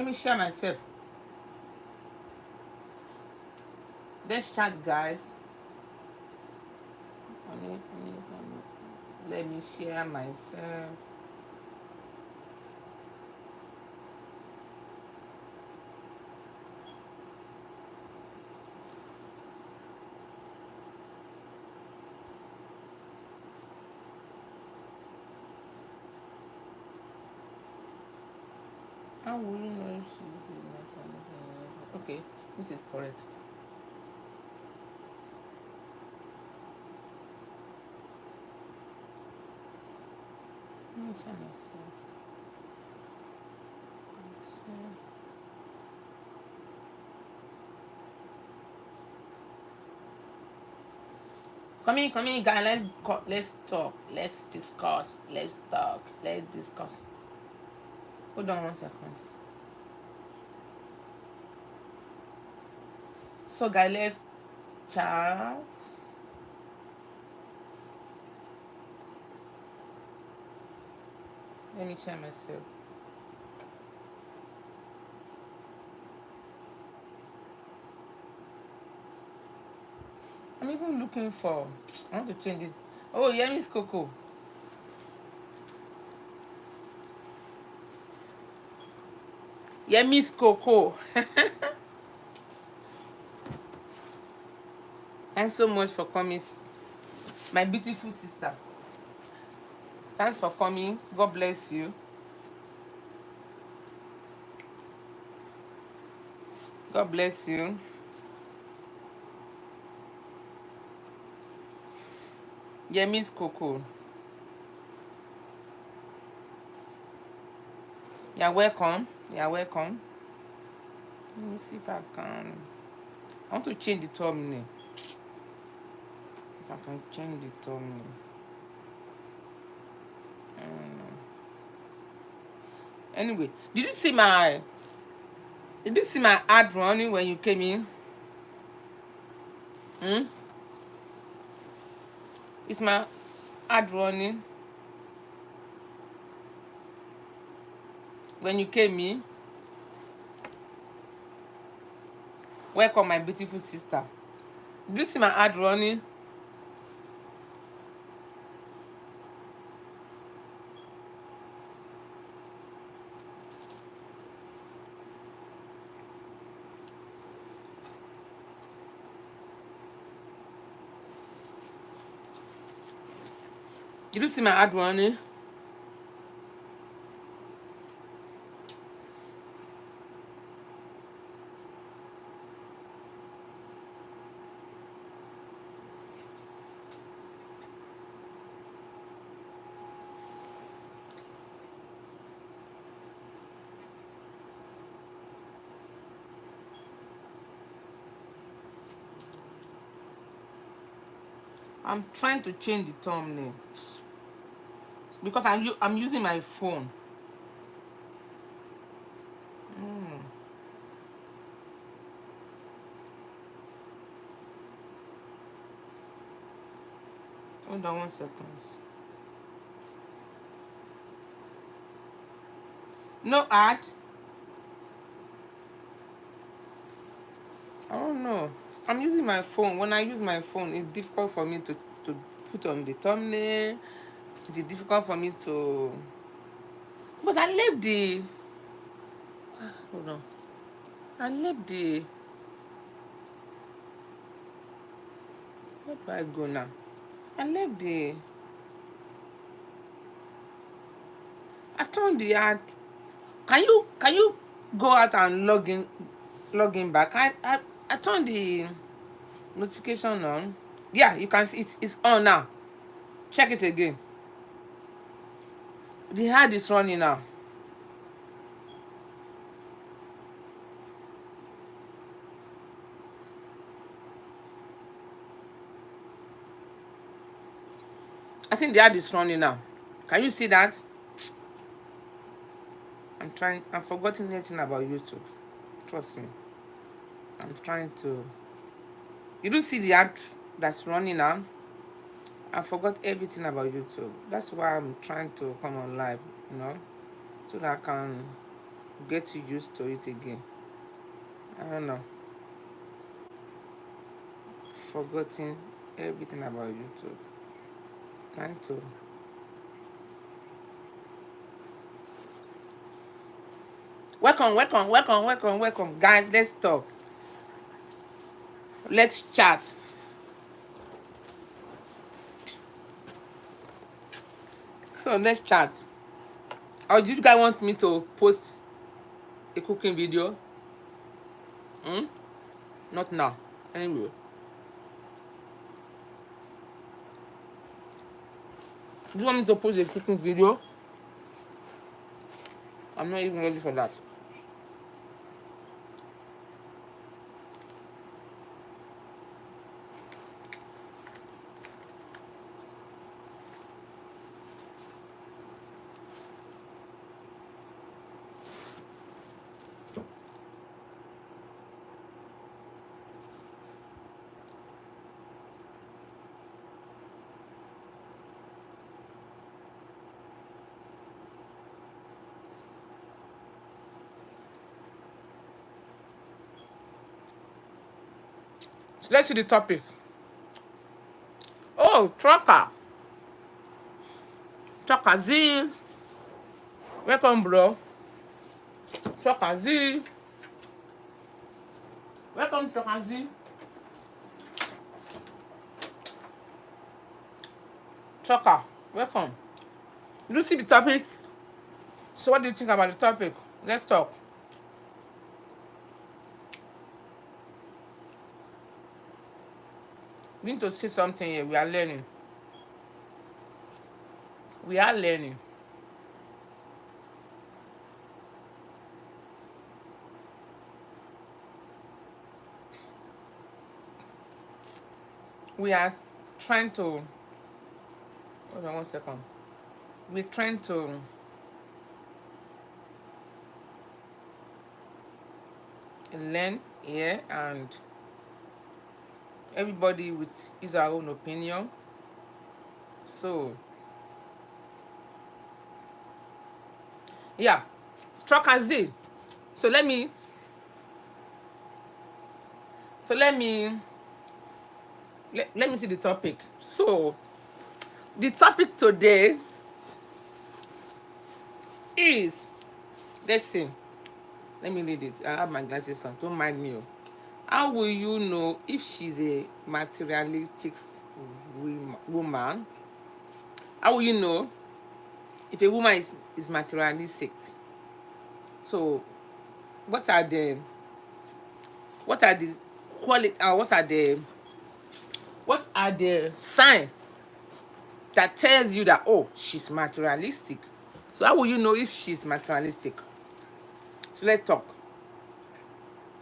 Let me share myself. Let's chat, guys. Let me share myself. How will you know if she's in? Okay, this is correct. Let me share myself. Come in, guys. Let's talk. Let's discuss. Let's talk. Let's discuss. Hold on 1 second. So, guys, let's chat. Let me share myself. I'm even looking for. I want to change it. Oh, yeah, Miss Coco. Yeah, Miss Coco. Thanks so much for coming, my beautiful sister. Thanks for coming. God bless you. God bless you. Yeah, Miss Coco. You're welcome. You're welcome. Let me see if I can. I want to change the thumbnail. If I can change the thumbnail. Anyway, did you see my ad running when you came in? It's my ad running when you came in. Welcome, my beautiful sister. Did you see my ad running? Did you see my ad running? I'm trying to change the thumbnail because I'm using my phone. Hold on 1 second. No ad. I don't know. I'm using my phone. When I use my phone, it's difficult for me to put on the thumbnail. It's difficult for me to. But I left the. Hold on. I left the. Where do I go now? I left the. I turned the ad. Can you go out and log in back? I turned the notification on. Yeah, you can see it's on now. Check it again. The ad is running now. I think the ad is running now. Can you see that? I'm forgetting anything about YouTube. Trust me. I'm trying to. You don't see the ad that's running now? I forgot everything about YouTube. That's why I'm trying to come on live, so that I can get used to it again. I don't know. Forgotten everything about YouTube. Trying to. Welcome. Guys, let's talk. Let's chat. So let's chat. Or do you guys want me to post a cooking video? Hmm? Not now. Anyway. Do you want me to post a cooking video? I'm not even ready for that. So let's see the topic. Oh, trucker. Trucker Z. Welcome, bro. Trucker Z. Welcome, Trucker Z. Trucker, welcome. Did you see the topic? So what do you think about the topic? Let's talk. We need to say something here. We are learning. We are learning. We are trying to. Hold on 1 second. We're trying to learn here, and everybody with his or her own opinion. So yeah, Trucker Z. So let me let me see the topic. So the topic today is, let's see. Let me read it. I have my glasses on. Don't mind me. How will you know if she's a materialistic woman? How will you know if a woman is materialistic? So what are the quality, what are the signs that tells you that, oh, she's materialistic? So how will you know if she's materialistic? So let's talk.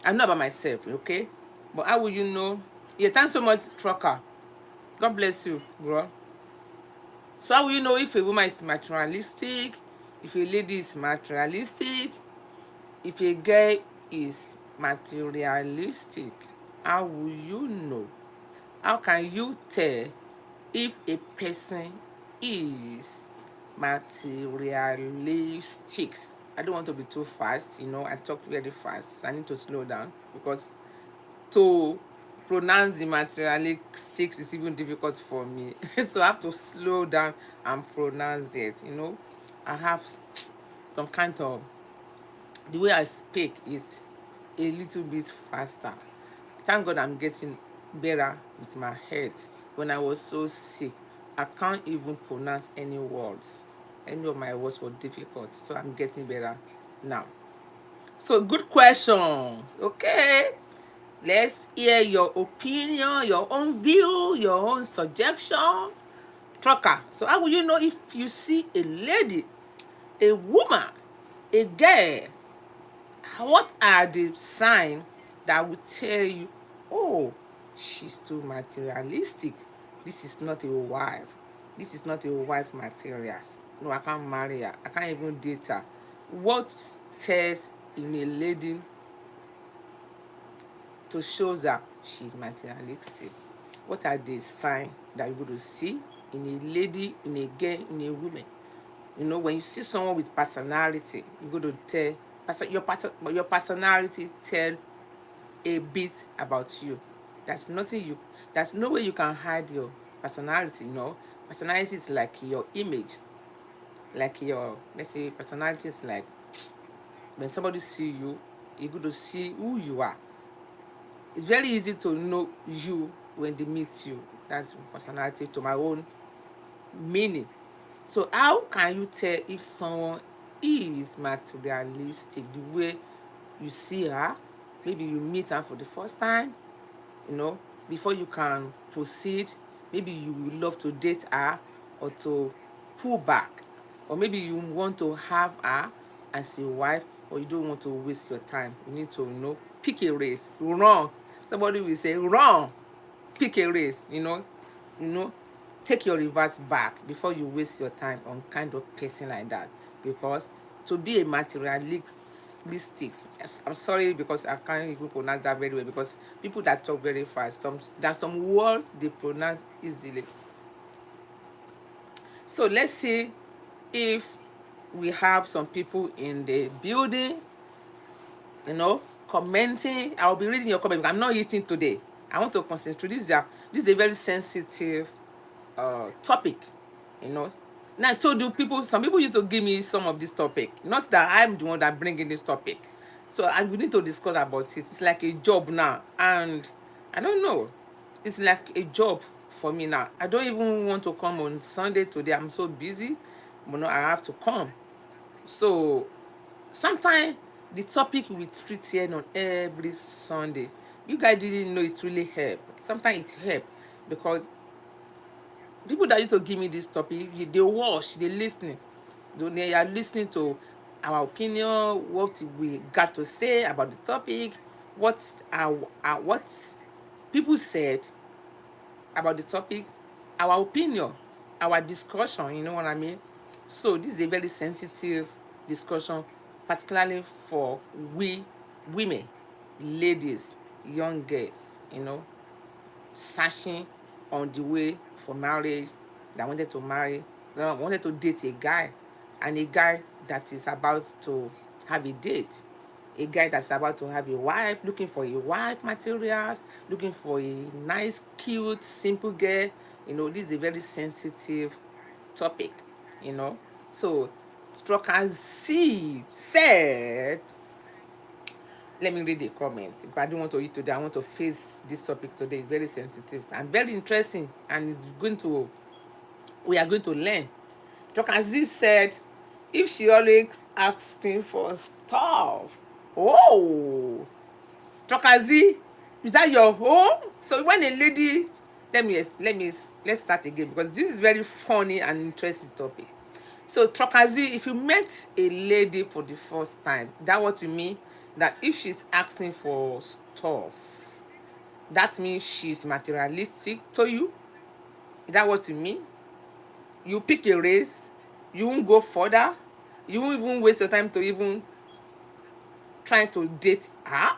I'm not about myself, okay? But how will you know? Yeah, thanks so much, Trucker. God bless you, bro. So how will you know if a woman is materialistic, if a lady is materialistic, if a girl is materialistic? How will you know? How can you tell if a person is materialistic? I don't want to be too fast, I talk very fast, so I need to slow down, because to pronounce the materialistic is even difficult for me. So I have to slow down and pronounce it. I have some kind of, the way I speak is a little bit faster. Thank God I'm getting better with my head. When I was so sick, I can't even pronounce any words. Any of my words were difficult, so I'm getting better now. So good questions. Okay, let's hear your opinion, your own view, your own suggestion. Trucker, so how will you know if you see a lady, a woman, a girl? What are the signs that will tell you, oh, she's too materialistic? This is not a wife. This is not a wife materials. No, I can't marry her. I can't even date her. What tells in a lady to show that she's materialistic? What are the signs that you're going to see in a lady, in a girl, in a woman? When you see someone with personality, you're going to tell your personality tell a bit about you. There's nothing you there's no way you can hide your personality, you know. Personality is like your image, like your, let's say, personality is like when somebody see you, you're going to see who you are. It's very easy to know you when they meet you. That's personality to my own meaning. So how can you tell if someone is materialistic? The way you see her, maybe you meet her for the first time, you know, before you can proceed. Maybe you would love to date her or to pull back, or maybe you want to have her as a wife, or you don't want to waste your time. You need to, you know, pick a race, run. Somebody will say run, pick a race, you know, take your reverse back before you waste your time on kind of person like that. Because to be a materialistic, I'm sorry because I can't even pronounce that very well, because people that talk very fast, there are some words they pronounce easily. So let's see if we have some people in the building, you know, commenting. I'll be reading your comment because I'm not eating today. I want to concentrate. This is a very sensitive topic, you know. Now I told you, some people used to give me some of this topic. Not that I'm the one that bringing this topic. So we need to discuss about it. It's like a job now, and I don't know. It's like a job for me now. I don't even want to come on Sunday today. I'm so busy, but no, I have to come. So sometimes the topic we treat here on every Sunday, you guys didn't know it really help. Sometimes it help because people that used to give me this topic, they watch, they listening. They are listening to our opinion, what we got to say about the topic, what people said about the topic, our opinion, our discussion, you know what I mean? So this is a very sensitive discussion, particularly for we women, ladies, young girls, you know, searching on the way for marriage, that wanted to marry, that wanted to date a guy, and a guy that is about to have a date, a guy that's about to have a wife, looking for a wife materials, looking for a nice, cute, simple girl. You know, this is a very sensitive topic, you know. So, Stroker C said, let me read the comments because I don't want to eat today. I want to face this topic today. It's very sensitive and very interesting, and we are going to learn. Jokazi said, if she always asking for stuff. Oh, Jokazi, is that your home? So when a lady, let's start again because this is very funny and interesting topic. So Trokazi, if you met a lady for the first time, that what you mean? That if she's asking for stuff, that means she's materialistic to you? Is that what you mean? You pick a race, you won't go further, you won't even waste your time to even trying to date her,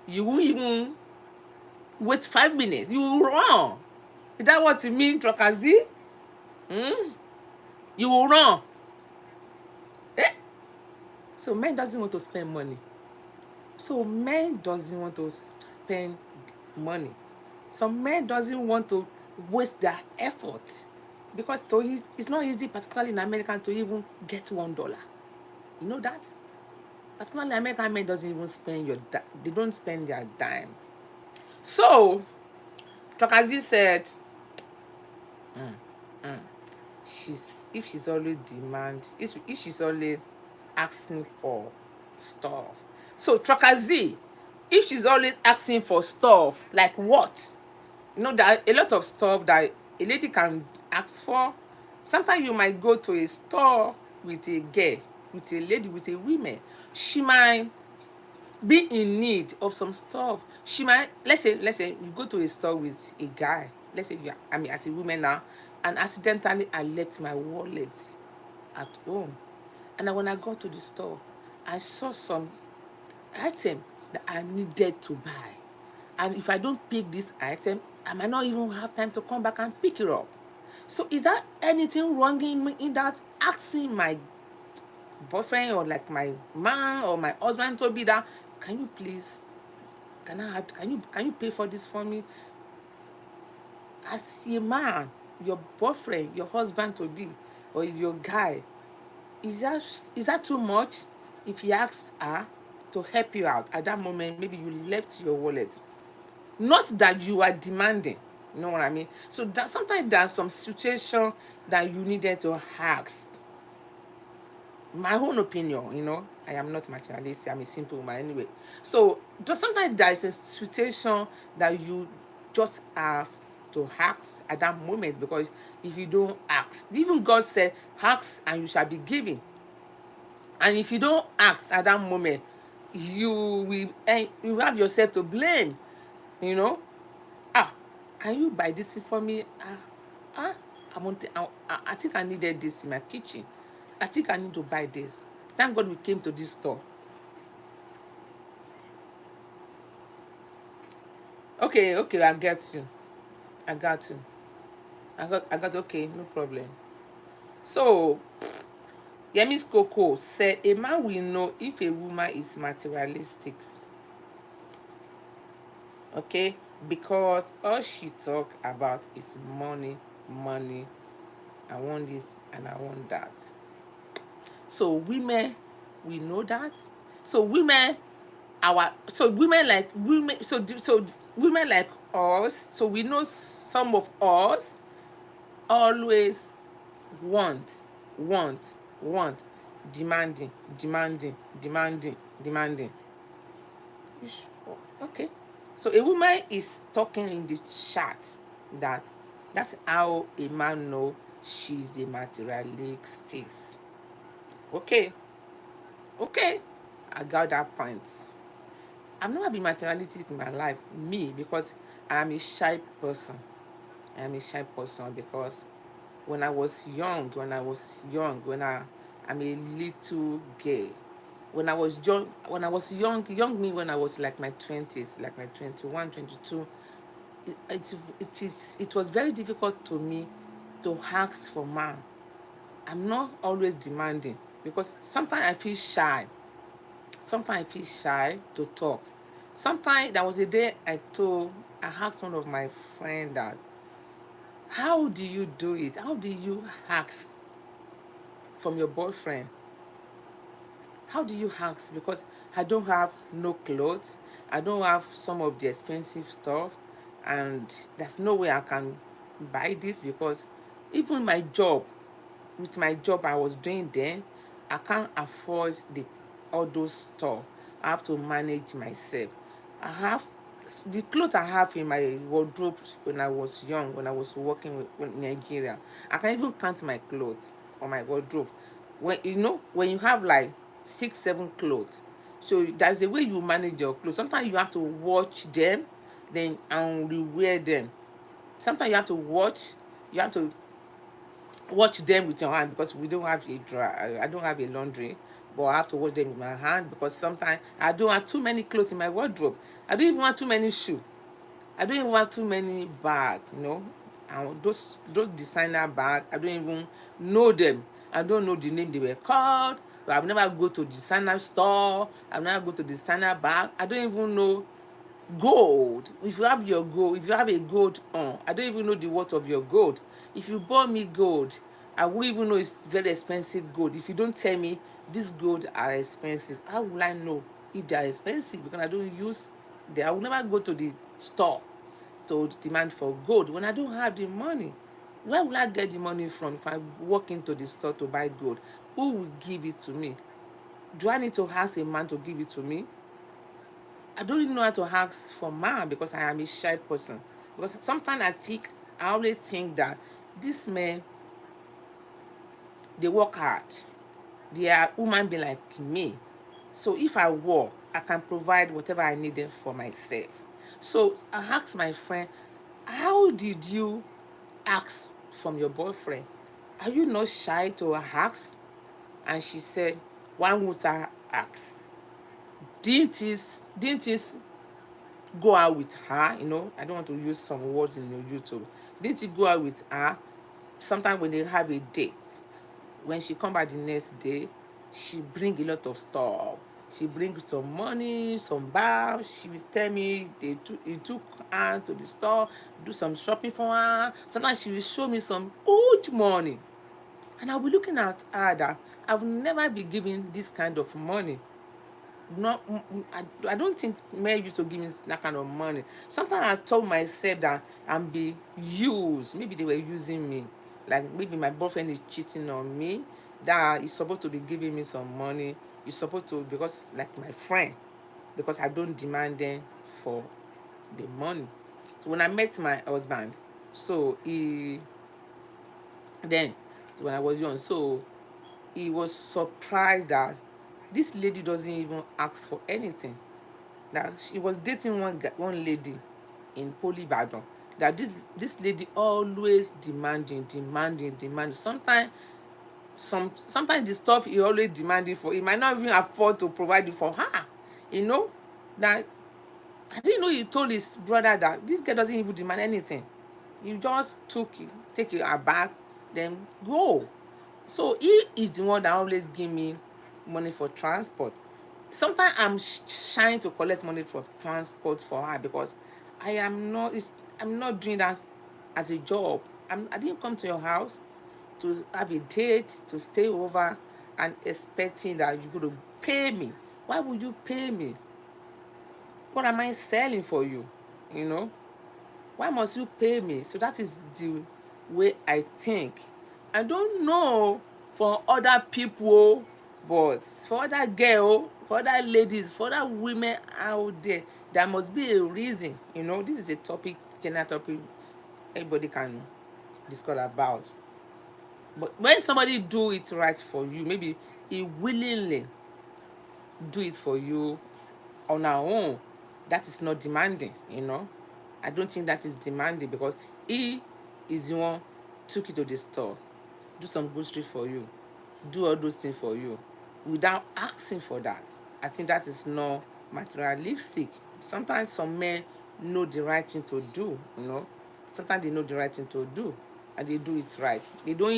you won't even wait 5 minutes, you will run. Is that what you mean, Trokazi? You will run. Eh? So men doesn't want to spend money. So men doesn't want to spend money. Some men doesn't want to waste their effort because it's not easy, particularly in America, to even get $1. You know that? Particularly American men doesn't even spend they don't spend their dime. So Trokazi said, if she's always if she's always asking for stuff. So Trokazi, if she's always asking for stuff, like what? You know, there are a lot of stuff that a lady can ask for. Sometimes you might go to a store with a girl, with a lady, with a woman. She might be in need of some stuff. She might, let's say you go to a store with a guy. Let's say as a woman now, and accidentally I left my wallet at home. And when I got to the store, I saw some item that I needed to buy. And if I don't pick this item, I might not even have time to come back and pick it up. So is there anything wrong in that asking my boyfriend or like my man or my husband told me that, can you please, can you pay for this for me? As a man, your boyfriend, your husband to be, or your guy, is that too much? If he asks her to help you out at that moment, maybe you left your wallet. Not that you are demanding, you know what I mean? So that sometimes there's some situation that you needed to ask. My own opinion, I am not materialistic, I'm a simple woman anyway. So just sometimes there is a situation that you just have to ask at that moment, because if you don't ask, even God said, ask and you shall be given. And if you don't ask at that moment, you have yourself to blame, you know. Ah, can you buy this thing for me? I think I needed this in my kitchen. I think I need to buy this. Thank God we came to this store. Okay, I get you. I got you. I got okay, no problem. So Yemi's Coco said a man will know if a woman is materialistic. Okay, because all she talk about is money, money. I want this and I want that. So women, we know that. So women, so women like us. So we know some of us always want, want, demanding, demanding, demanding, demanding. Okay. So a woman is talking in the chat that that's how a man know she's a materialistic. Okay. Okay. I got that point. I've never been materialistic in my life, me, because I'm a shy person. I'm a shy person because when I was young, I'm a little gay. When I was like my 20s, like my 21, 22, it was very difficult to me to ask for man. I'm not always demanding because sometimes I feel shy. Sometimes I feel shy to talk. Sometimes there was a day I asked one of my friend that, how do you do it? How do you ask from your boyfriend? How do you ask? Because I don't have no clothes. I don't have some of the expensive stuff. And there's no way I can buy this because even with my job I was doing then, I can't afford all those stuff. I have to manage myself. I have the clothes I have in my wardrobe when I was young, when I was working in Nigeria. I can even count my clothes on my wardrobe. When you have like 6, 7 clothes, so there's a way you manage your clothes. Sometimes you have to watch them, then and rewear them. Sometimes you have to watch them with your hand because we don't have a dry. I don't have a laundry, but I have to wash them with my hand because sometimes I don't have too many clothes in my wardrobe. I don't even want too many shoes. I don't even want too many bags. And those designer bags, I don't even know them. I don't know the name they were called. But I've never go to designer store. I've never go to designer bag. I don't even know gold. If you have your gold, if you have a gold on, I don't even know the worth of your gold. If you bought me gold, I won't even know it's very expensive gold. If you don't tell me this gold are expensive, how will I know if they are expensive? Because I don't use them. I will never go to the store to demand for gold when I don't have the money. Where will I get the money from if I walk into the store to buy gold? Who will give it to me? Do I need to ask a man to give it to me? I don't even know how to ask for man because I am a shy person. Because sometimes I always think that these men, they work hard. They are human being like me. So if I work, I can provide whatever I needed for myself. So I asked my friend, how did you ask from your boyfriend? Are you not shy to ask? And she said, why would I ask? Didn't it go out with her? I don't want to use some words in your YouTube. Didn't he go out with her sometime when they have a date? When she come back the next day, she bring a lot of stuff. She bring some money, some bag. She will tell me he took her to the store, do some shopping for her. Sometimes she will show me some huge money. And I'll be looking at her that I will never be giving this kind of money. Not, I don't think men used to give me that kind of money. Sometimes I told myself that I'm be used. Maybe they were using me. Like maybe my boyfriend is cheating on me. That he's supposed to be giving me some money. He's supposed to, because like my friend, because I don't demand them for the money. So when I met my husband, so he then when I was young, so he was surprised that this lady doesn't even ask for anything. That she was dating one lady in Ibadan. That this lady always demanding. Sometimes the stuff he always demanding for, he might not even afford to provide it for her. You know that I didn't know he told his brother that this girl doesn't even demand anything. You just take her back, then go. So he is the one that always give me money for transport. Sometimes I'm trying to collect money for transport for her because I'm not doing that as a job. I didn't come to your house to have a date, to stay over and expecting that you're going to pay me. Why would you pay me? What am I selling for you? You know? Why must you pay me? So that is the way I think. I don't know for other people, but for other girls, for other ladies, for other women out there must be a reason. You know, this is a topic, general topic everybody can discuss about. But when somebody do it right for you, maybe he willingly do it for you on our own, that is not demanding, you know. I don't think that is demanding because he is the one took you to the store, do some grocery for you, do all those things for you without asking for that. I think that is not materialistic. Sometimes some men know the right thing to do, you know. Sometimes they know the right thing to do and they do it right. They don't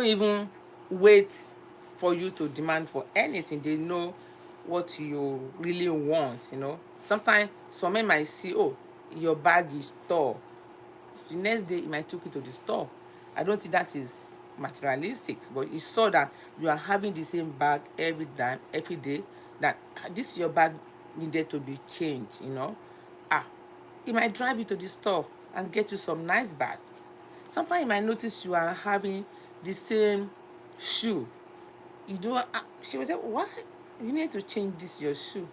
even wait for you to demand for anything. They know what you really want, you know. Sometimes some men might see, oh, your bag is tall. The next day he might take you to the store. I don't think that is materialistic, but he saw that you are having the same bag every time, every day, that this your bag needed to be changed, you know. Ah, he might drive you to the store and get you some nice bag. Sometimes you might notice you are having the same shoe. You do. She will say, "Why you need to change this your shoe?"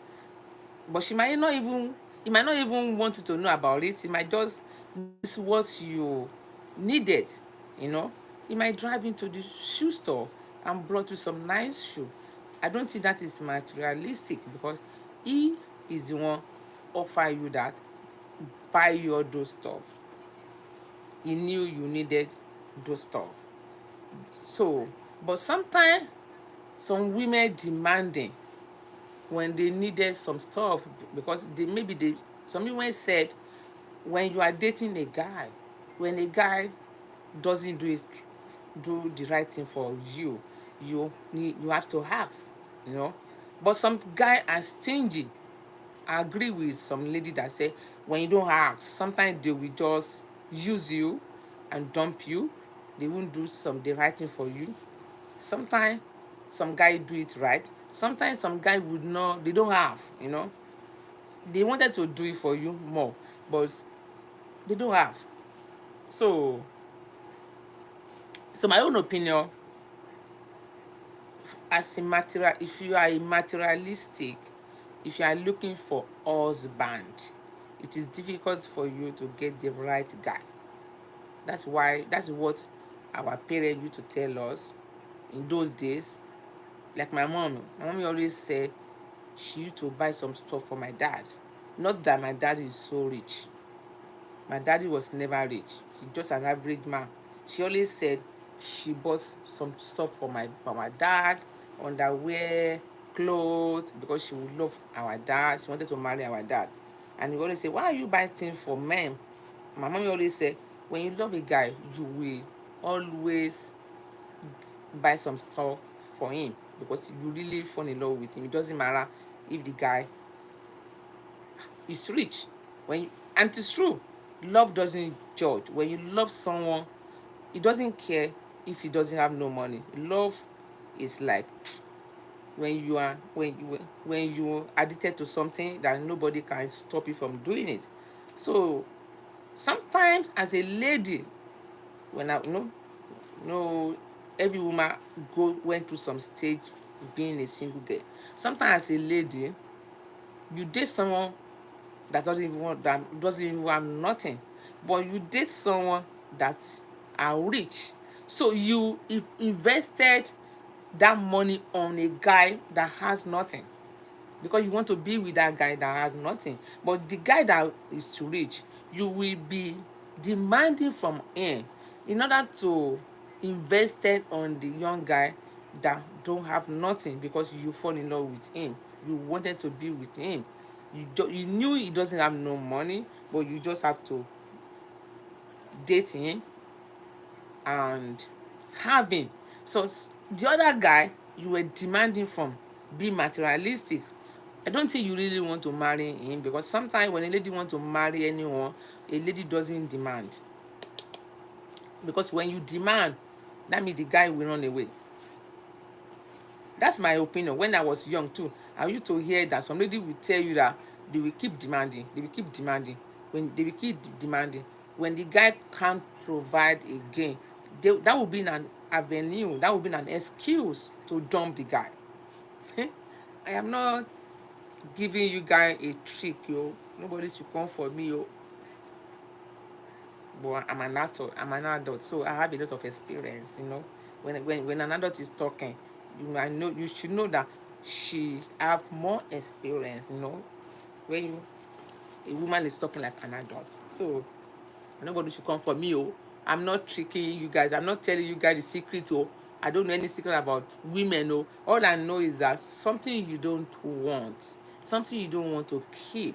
But she might not even. He might not even want you to know about it. He might just notice what you needed. You know. He might drive into the shoe store and brought you some nice shoe. I don't think that is materialistic because he is the one offer you that, buy you all those stuff. He knew you needed those stuff. So, but sometimes some women demanding when they needed some stuff because some women said when you are dating a guy, when a guy doesn't do the right thing for you, you have to ask, you know. But some guy are stingy. I agree with some lady that say when you don't ask, sometimes they will just use you and dump you. They won't do the right thing for you. Sometimes some guy do it right. Sometimes some guy would not, they don't have, you know. They wanted to do it for you more, but they don't have. So my own opinion, as a material, if you are a materialistic, if you are looking for husband, it is difficult for you to get the right guy. That's what our parents used to tell us in those days. Like my mommy always said she used to buy some stuff for my dad. Not that my dad is so rich. My daddy was never rich. He's just an average man. She always said she bought some stuff for my dad, underwear, clothes, because she would love our dad. She wanted to marry our dad. And he always say, why are you buying things for men? My mommy always said, when you love a guy, you will always buy some stuff for him because you really fall in love with him. It doesn't matter if the guy is rich. And it's true, love doesn't judge. When you love someone, it doesn't care if he doesn't have no money. Love is like when you are addicted to something that nobody can stop you from doing it. So sometimes as a lady, when I no every woman went through some stage being a single girl. Sometimes as a lady, you date someone that doesn't even have nothing, but you date someone that are rich. So if invested that money on a guy that has nothing because you want to be with that guy that has nothing. But the guy that is too rich, you will be demanding from him in order to invest it on the young guy that don't have nothing because you fall in love with him. You wanted to be with him. You knew he doesn't have no money, but you just have to date him and have him. So the other guy you were demanding from, be materialistic. I don't think you really want to marry him because sometimes when a lady wants to marry anyone, a lady doesn't demand. Because when you demand, that means the guy will run away. That's my opinion. When I was young too, I used to hear that some lady will tell you that they will keep demanding. They will keep demanding. When they will keep demanding, when the guy can't provide again, that will be an avenue. That will be an excuse to dump the guy. I am not giving you guys a trick, yo. Nobody should come for me, yo. But I'm an adult. So I have a lot of experience. When an adult is talking, you should know that she have more experience. When a woman is talking like an adult. So nobody should come for me, oh. I'm not tricking you guys. I'm not telling you guys the secret, oh. I don't know any secret about women, oh. All I know is that something you don't want, something you don't want to keep,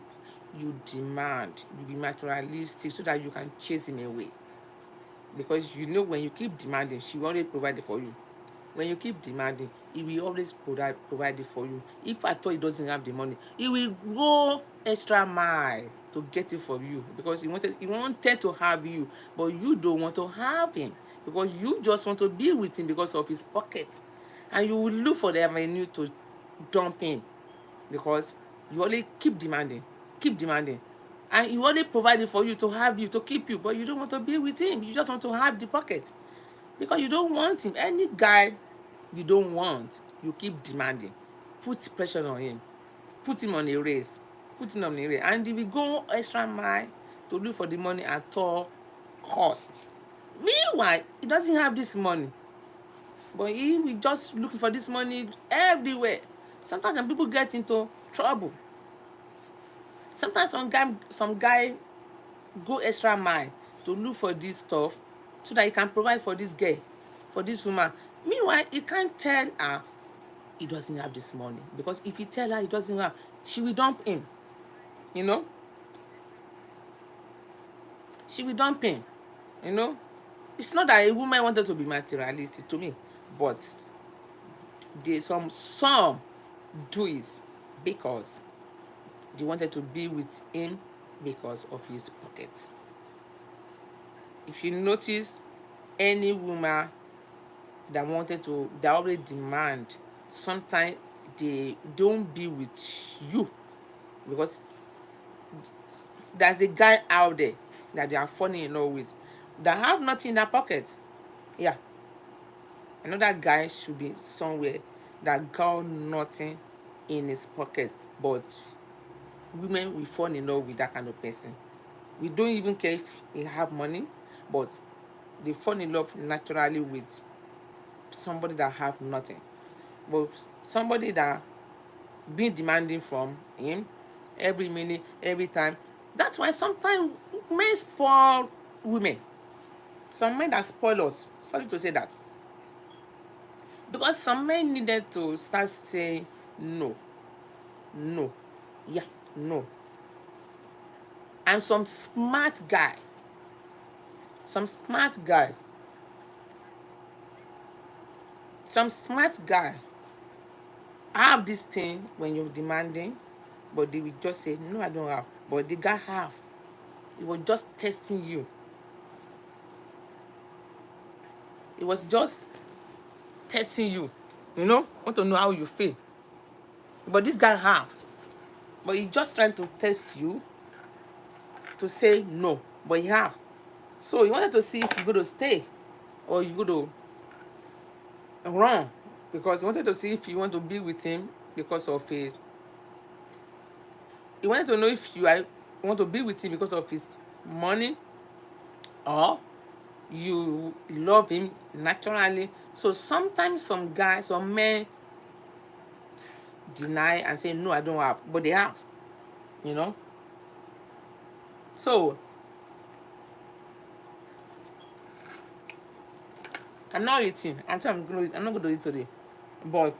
you demand. You be materialistic so that you can chase him away. Because when you keep demanding, she will always provide it for you. When you keep demanding, he will always provide it for you. If I thought he doesn't have the money, he will go extra mile to get it for you because he wanted to have you, but you don't want to have him because you just want to be with him because of his pocket, and you will look for the avenue to dump him because you only keep demanding, and he only provided for you to have you, to keep you, but you don't want to be with him. You just want to have the pocket because you don't want him. Any guy you don't want, you keep demanding, put pressure on him, put him on a race, and he will go extra mile to look for the money at all cost. Meanwhile, he doesn't have this money, but he will just looking for this money everywhere. Sometimes some people get into trouble. Sometimes some guy go extra mile to look for this stuff so that he can provide for this girl, for this woman. Meanwhile, he can't tell her he doesn't have this money because if he tell her he doesn't have, she will dump him. She will dump him. It's not that a woman wanted to be materialistic to me, but some do it because they wanted to be with him because of his pockets. If you notice, any woman that already demand, sometimes they don't be with you because there's a guy out there that they are falling in love with that have nothing in their pockets. Yeah, another guy should be somewhere that got nothing in his pocket, but women will fall in love with that kind of person. We don't even care if he have money, but they fall in love naturally with somebody that have nothing, but somebody that being demanding from him every minute, every time. That's why sometimes men spoil women. Some men that spoil us, sorry to say that, because some men needed to start saying no, yeah, no. And some smart guy Some smart guy have this thing when you're demanding, but they will just say, no, I don't have. But the guy have. He was just testing you. It was just testing you. Want to know how you feel. But this guy have. But he just trying to test you to say no. But he have. So he wanted to see if you're going to stay or you're going to run. Because he wanted to see if you want to be with him because of his. He wanted to know if you want to be with him because of his money or you love him naturally. So sometimes some guys, some men deny and say, no, I don't have. But they have. So I'm not eating. I'm not going to eat today. But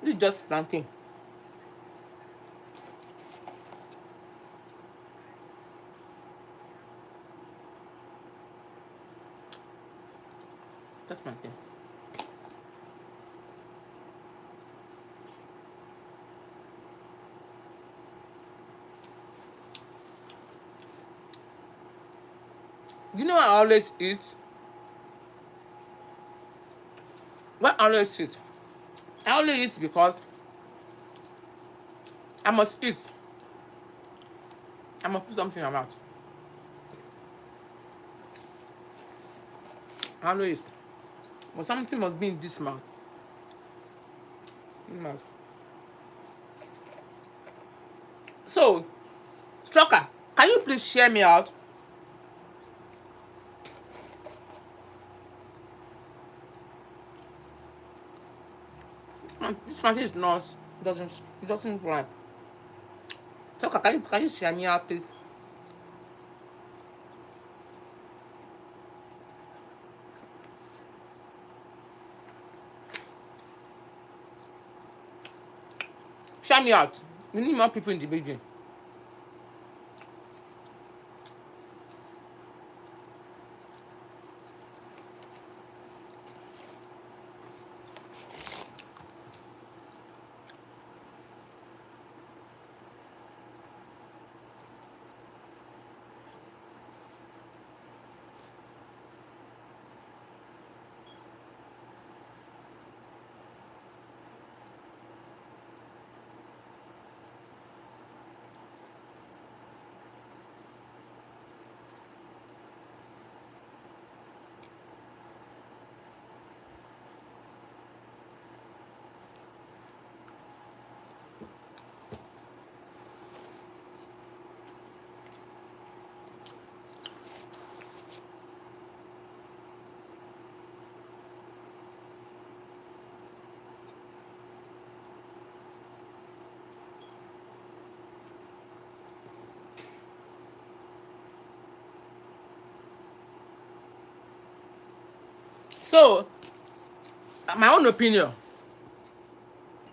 this is just plantain. Just plantain. Do you know what I always eat? What I always eat? I only eat because I must eat. I must put something in my mouth. I always. But something must be in this mouth. So, Stroker, can you please share me out? This plantain is not. It doesn't rhyme. Stroker, can you share me out, please? Share me out. We need more people in the building. So, my own opinion.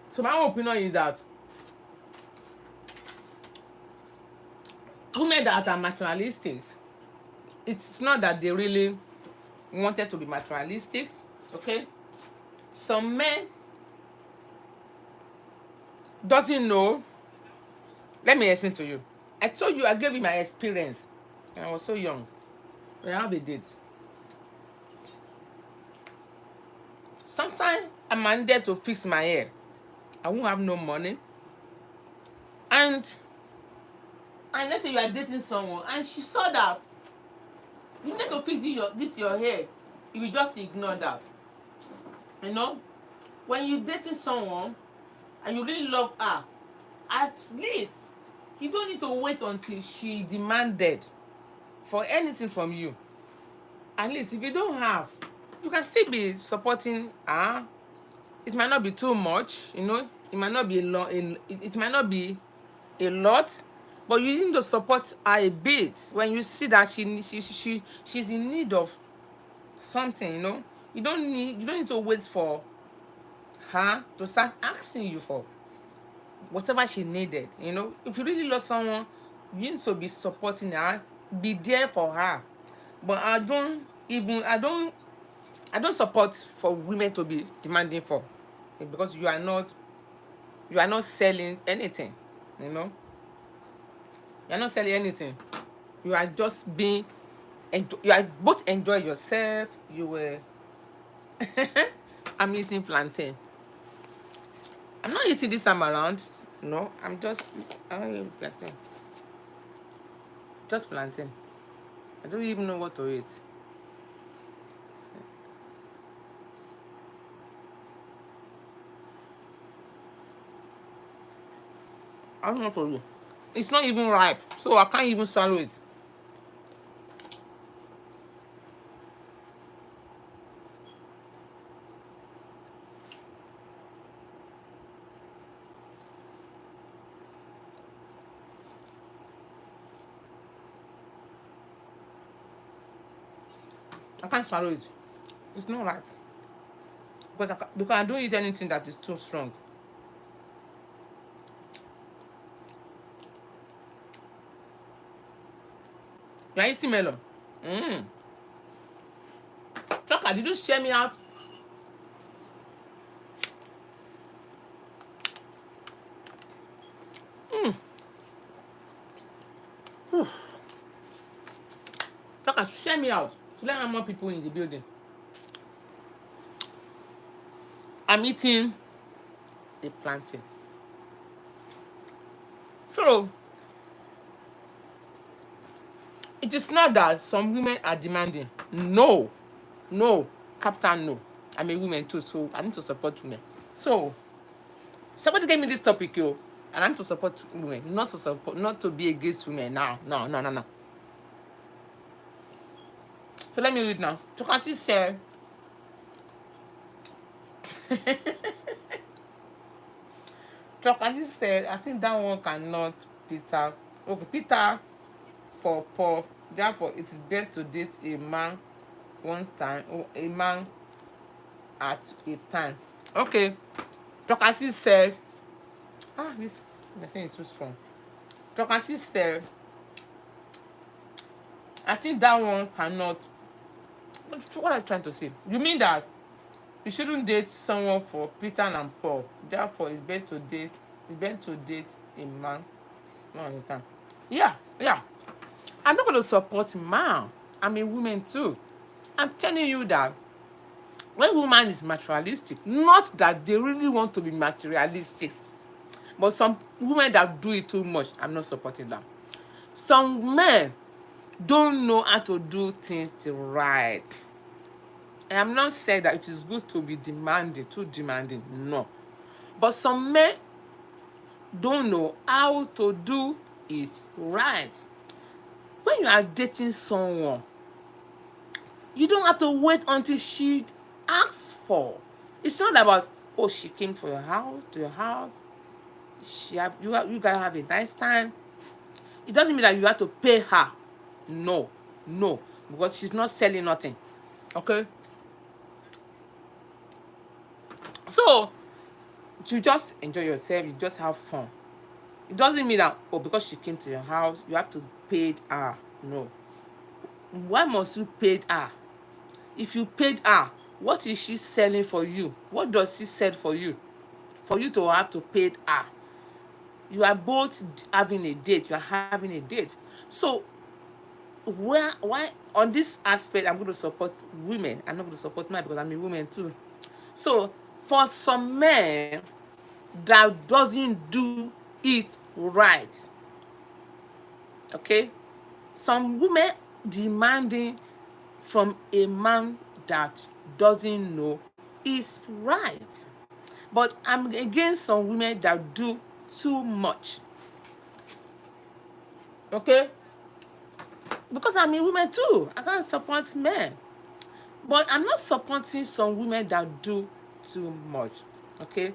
So my own opinion is that women that are materialistic, it's not that they really wanted to be materialistic, okay? Some men doesn't know. Let me explain to you. I told you, I gave you my experience. And I was so young. I have a date. Sometimes I'm mandate to fix my hair. I won't have no money. And let's say you are dating someone and she saw that you need to fix your hair. You will just ignore that. When you're dating someone and you really love her, at least you don't need to wait until she demanded for anything from you. At least if you don't have, you can still be supporting her. It might not be too much, it might not be a lot. It might not be a lot, but you need to support her a bit when you see that she's in need of something. You don't need to wait for her to start asking you for whatever she needed. If you really love someone, you need to be supporting her, be there for her. But I don't I don't support for women to be demanding for, because you are not selling anything, you know. You are not selling anything. You are just being, you are both enjoy yourself. You were. I'm eating plantain. I'm not eating this time around. No, I'm eating plantain. Just plantain. I don't even know what to eat. So, I don't know what to do. It's not even ripe, so I can't even swallow it. I can't swallow it. It's not ripe. Because I don't eat anything that is too strong. You're eating melon. Chocolate, did you share me out? Chocolate, share me out. To let how more people in the building. I'm eating a plantain. So, it is not that some women are demanding. No. No. Captain, no. I'm a woman too, so I need to support women. So, somebody gave me this topic, yo. And I need to support women. Not to be against women now. No. So let me read now. Chokasi said, Chokasi said, I think that one cannot Peter. Okay, Peter for Paul. Therefore, it is best to date a man one time, or a man at a time. Okay. Chokasi said, this message is so strong. Chokasi said, I think that one cannot. What are you trying to say? You mean that you shouldn't date someone for Peter and Paul? Therefore, it's best to date a man one at a time. Yeah. I'm not going to support man. I'm a woman too. I'm telling you that when woman is materialistic, not that they really want to be materialistic, but some women that do it too much, I'm not supporting them. Some men don't know how to do things right. And I'm not saying that it is good to be too demanding, no. But some men don't know how to do it right. When you are dating someone, you don't have to wait until she asks for. It's not about, she came to your house, you guys have a nice time. It doesn't mean that you have to pay her. No, because she's not selling nothing. Okay? So, you just enjoy yourself, you just have fun. It doesn't mean that, because she came to your house, you have to pay her. No. Why must you pay her? If you paid her, what is she selling for you? What does she sell for you? For you to have to pay her. You are both having a date. You are having a date. So, why on this aspect, I'm going to support women. I'm not going to support men because I'm a woman too. So, for some men that doesn't do it right, okay, some women demanding from a man that doesn't know is right, but I'm against some women that do too much, okay, because I'm a woman too. I can't support men, but I'm not supporting some women that do too much. Okay,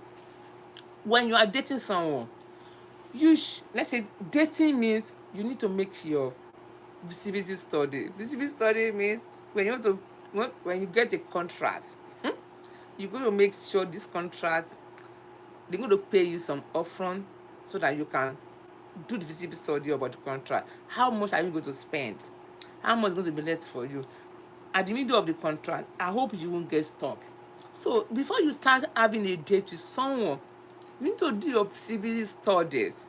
when you are dating someone, let's say dating means you need to make your visibility study. Visibility study means when you get a contract, you're going to make sure this contract, they're going to pay you some upfront so that you can do the visibility study about the contract. How much are you going to spend? How much is going to be left for you? at the middle of the contract, I hope you won't get stuck. So before you start having a date with someone, you need to do your feasibility studies.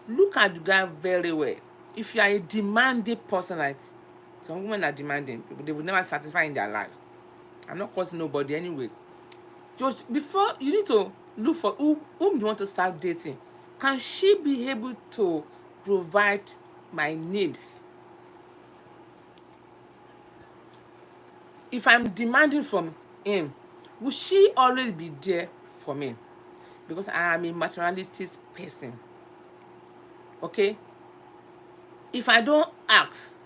Look at the guy very well. If you are a demanding person, like some women are demanding, they will never satisfy in their life. I'm not causing nobody anyway. Just before, you need to look for whom you want to start dating. Can she be able to provide my needs? If I'm demanding from him, will she always be there for me? Because I am a materialistic person. Okay? If I don't ask,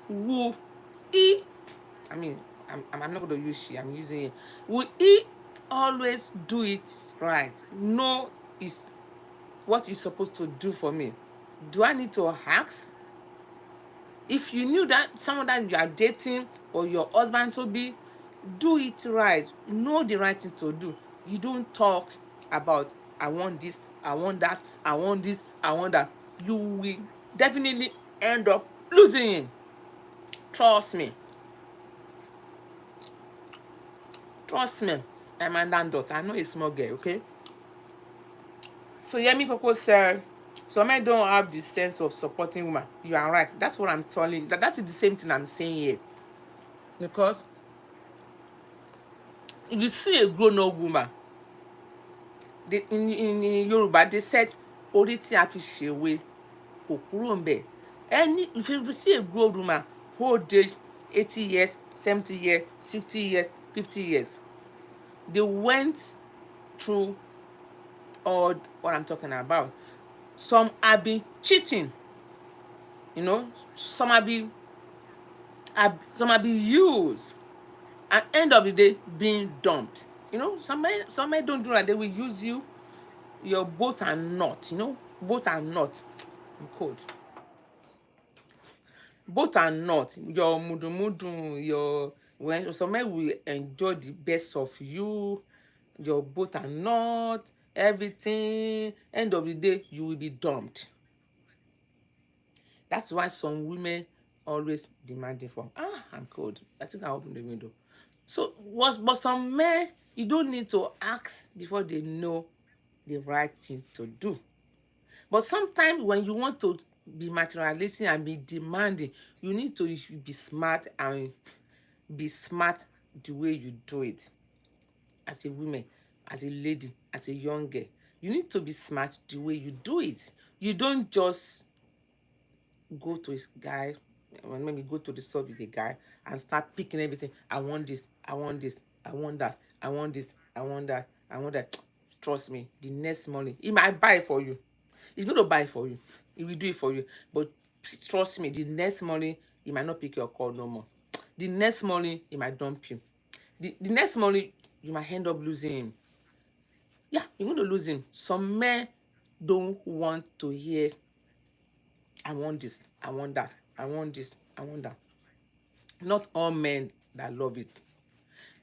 will he, I mean, I'm not going to use she, I'm using it. Will he always do it right? Know is what he's supposed to do for me. Do I need to ask? If you knew that someone that you are dating or your husband to be, do it right. Know the right thing to do. You don't talk about I want this, I want that, I want this, I want that. You will definitely end up losing him. Trust me. Trust me. I'm a landlord. I know a small girl, okay? So Yemi Coco said, some men don't have the sense of supporting women. You are right. That's what I'm telling you. That is the same thing I'm saying here. Because if you see a grown-up woman, in Yoruba, they said, orí tí a fi ṣèwé kò kúrò ńbẹ̀. If you see a grown woman, old age, 80 years, 70 years, 60 years, 50 years, they went through all what I'm talking about. Some have been cheating, you know, some have been used, at end of the day being dumped. You know, some men don't do that. They will use you, your both are not, you know, both are not. I'm cold. Both are not. Your mudu, your, when some men will enjoy the best of you, your both are not, everything. End of the day, you will be dumped. That's why some women always demanding for, I'm cold. I think I'll open the window. So, but some men, you don't need to ask before they know the right thing to do. But sometimes when you want to be materialistic and be demanding, you need to be smart and be smart the way you do it. As a woman, as a lady, as a young girl, you need to be smart the way you do it. You don't just go to a guy, maybe go to the store with a guy and start picking everything. I want this, I want this, I want that, I want this, I want that, I want that. Trust me, the next morning, he might buy it for you. He's going to buy it for you. He will do it for you. But trust me, the next morning, he might not pick your call no more. The next morning, he might dump you. The next morning, you might end up losing him. Yeah, you're going to lose him. Some men don't want to hear, I want this, I want that, I want this, I want that. Not all men that love it.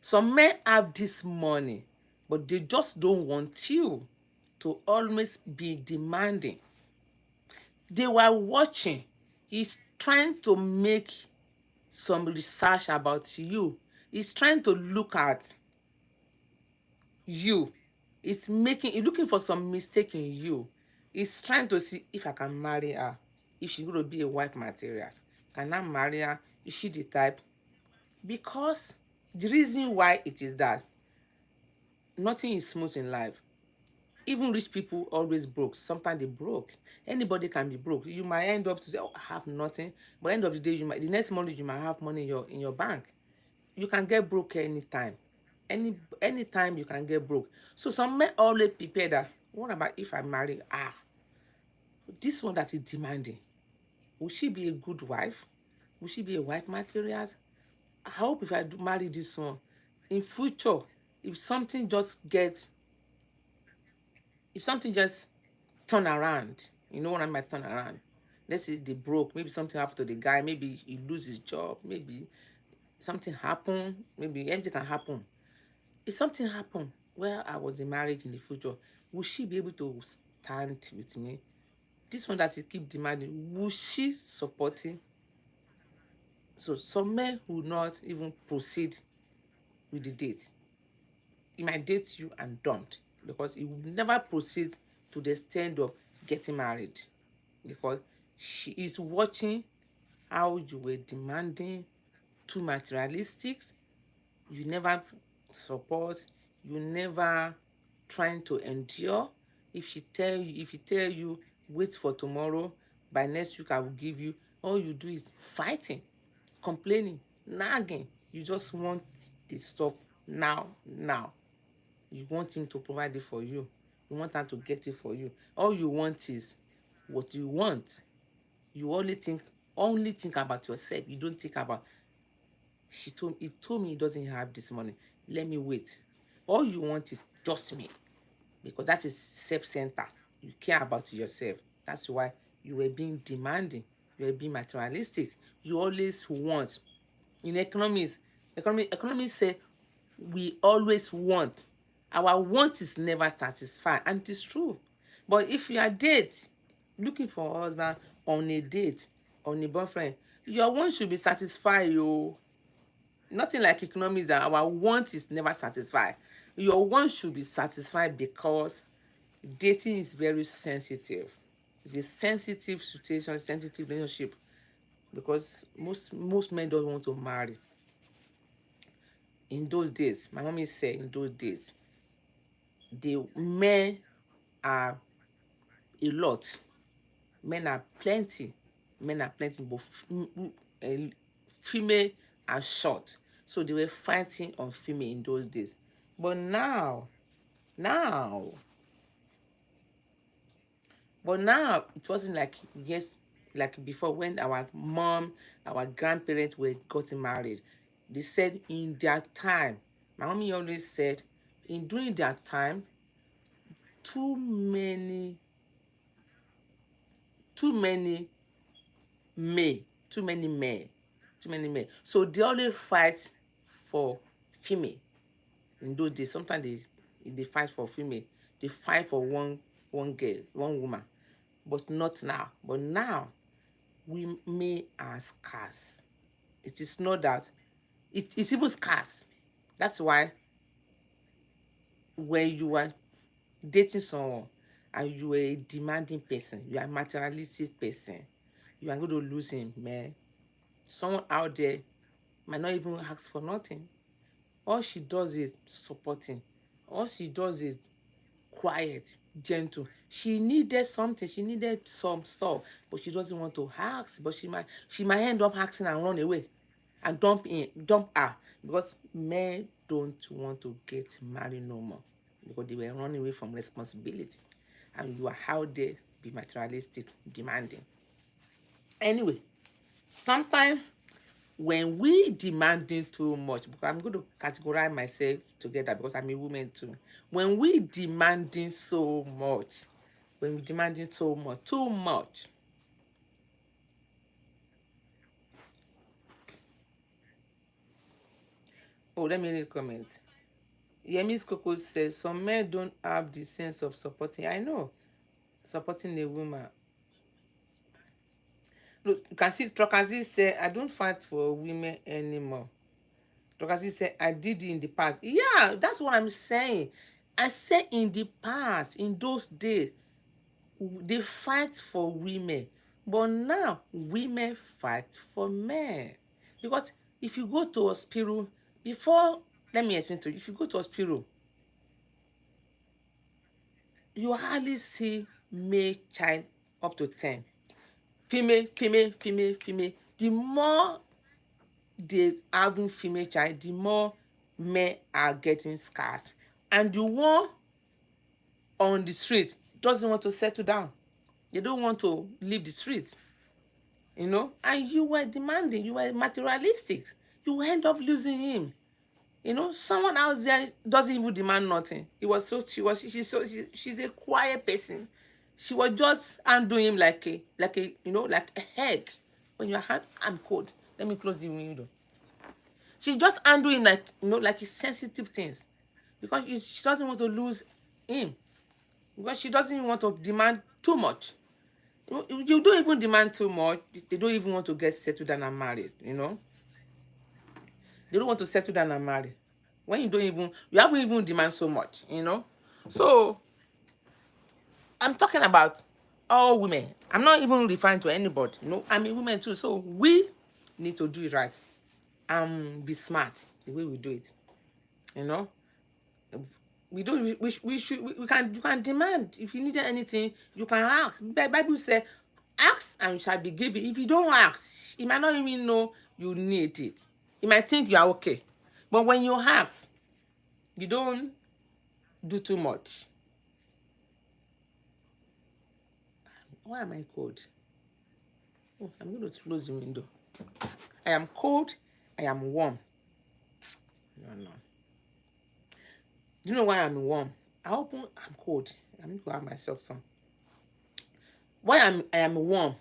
Some men have this money, but they just don't want you to always be demanding. They were watching. He's trying to make some research about you. He's trying to look at you. He's looking for some mistake in you. He's trying to see if I can marry her, if she's going to be a wife material. Can I marry her? Is she the type? Because the reason why it is that nothing is smooth in life. Even rich people always broke. Sometimes they broke. Anybody can be broke. You might end up to say, "Oh, I have nothing," but end of the day, the next morning you might have money in your bank. You can get broke anytime. Anytime you can get broke. So some men always prepare that. What about if I marry? This one that is demanding. Will she be a good wife? Will she be a wife materials? I hope if I do marry this one, in future, if something just turn around, you know what I mean by turn around. Let's say they broke, maybe something happened to the guy, maybe he lose his job, maybe something happened, maybe anything can happen. If something happened where I was in marriage in the future, will she be able to stand with me? This one that he keep demanding, will she support him? So some men will not even proceed with the date. He might date you and dumped because he will never proceed to the extent of getting married, because she is watching how you were demanding, too materialistic, you never support, you never trying to endure. If he tell you wait for tomorrow, by next week I will give you, all you do is fighting, complaining, nagging. You just want the stuff now, now. You want him to provide it for you. You want her to get it for you. All you want is what you want. You only think about yourself. You don't think about, he told me he doesn't have this money. Let me wait. All you want is just me, because that is self-centered. You care about yourself. That's why you were being demanding. You were being materialistic. You always want. In economics say we always want. Our want is never satisfied, and it is true. But if you are looking for a husband, on a date, on a boyfriend, your want should be satisfied. Nothing like economics that our want is never satisfied. Your want should be satisfied, because dating is very sensitive. It's a sensitive situation, sensitive relationship, because most men don't want to marry. In those days, my mommy said, in those days, the men are a lot. Men are plenty. But female are short. So they were fighting on female in those days. But now, now it wasn't like, yes, like before, when our mom, our grandparents were getting married. They said in their time, my mommy always said, during their time, too many too many male too many men, so they always fight for female. In those days, sometimes they fight for female, they fight for one girl, one woman. But not now. But now, women are scarce. It is not that, it's even scarce. That's why when you are dating someone and you are a demanding person, you are a materialistic person, you are going to lose him, man. Someone out there might not even ask for nothing. All she does is supporting. All she does is quiet, gentle. She needed something, she needed some stuff, but she doesn't want to ask. But she might end up asking and run away and dump her, because men don't want to get married no more, because they were running away from responsibility, and you are out there be materialistic, demanding. Anyway, sometimes when we demanding too much, because I'm going to categorize myself together because I'm a woman too. When we demanding so much, too much. Oh, let me read comments. Yemi's Coco says some men don't have the sense of supporting. I know, supporting a woman. Look, you can see Trokazi said, I don't fight for women anymore. Trokazi said, I did it in the past. Yeah, that's what I'm saying. I said in the past, in those days, they fight for women. But now, women fight for men. Because if you go to hospital, let me explain to you. If you go to hospital, you hardly see male child up to 10. Female. The more they having female child, the more men are getting scarce. And the one on the street doesn't want to settle down. They don't want to leave the street. And you were demanding, you were materialistic. You will end up losing him. Someone out there doesn't even demand nothing. She's a quiet person. She was just handling him like a egg. When your hand, I'm cold. Let me close the window. She just handling him like sensitive things, because she doesn't want to lose him, because she doesn't even want to demand too much. You don't even demand too much. They don't even want to get settled down and married. They don't want to settle down and marry. When you haven't even demand so much, So I'm talking about all women. I'm not even referring to anybody. I mean women too. So we need to do it right and be smart the way we do it. You know, we don't. We should. We can. You can demand if you need anything. You can ask. The Bible says, "Ask and you shall be given." If you don't ask, he might not even know you need it. He might think you are okay, but when you ask, you don't do too much. Why am I cold? Oh, I'm going to close the window. I am cold. I am warm. No. Do you know why I'm warm? I'm cold. I need to have myself some. Why I am warm?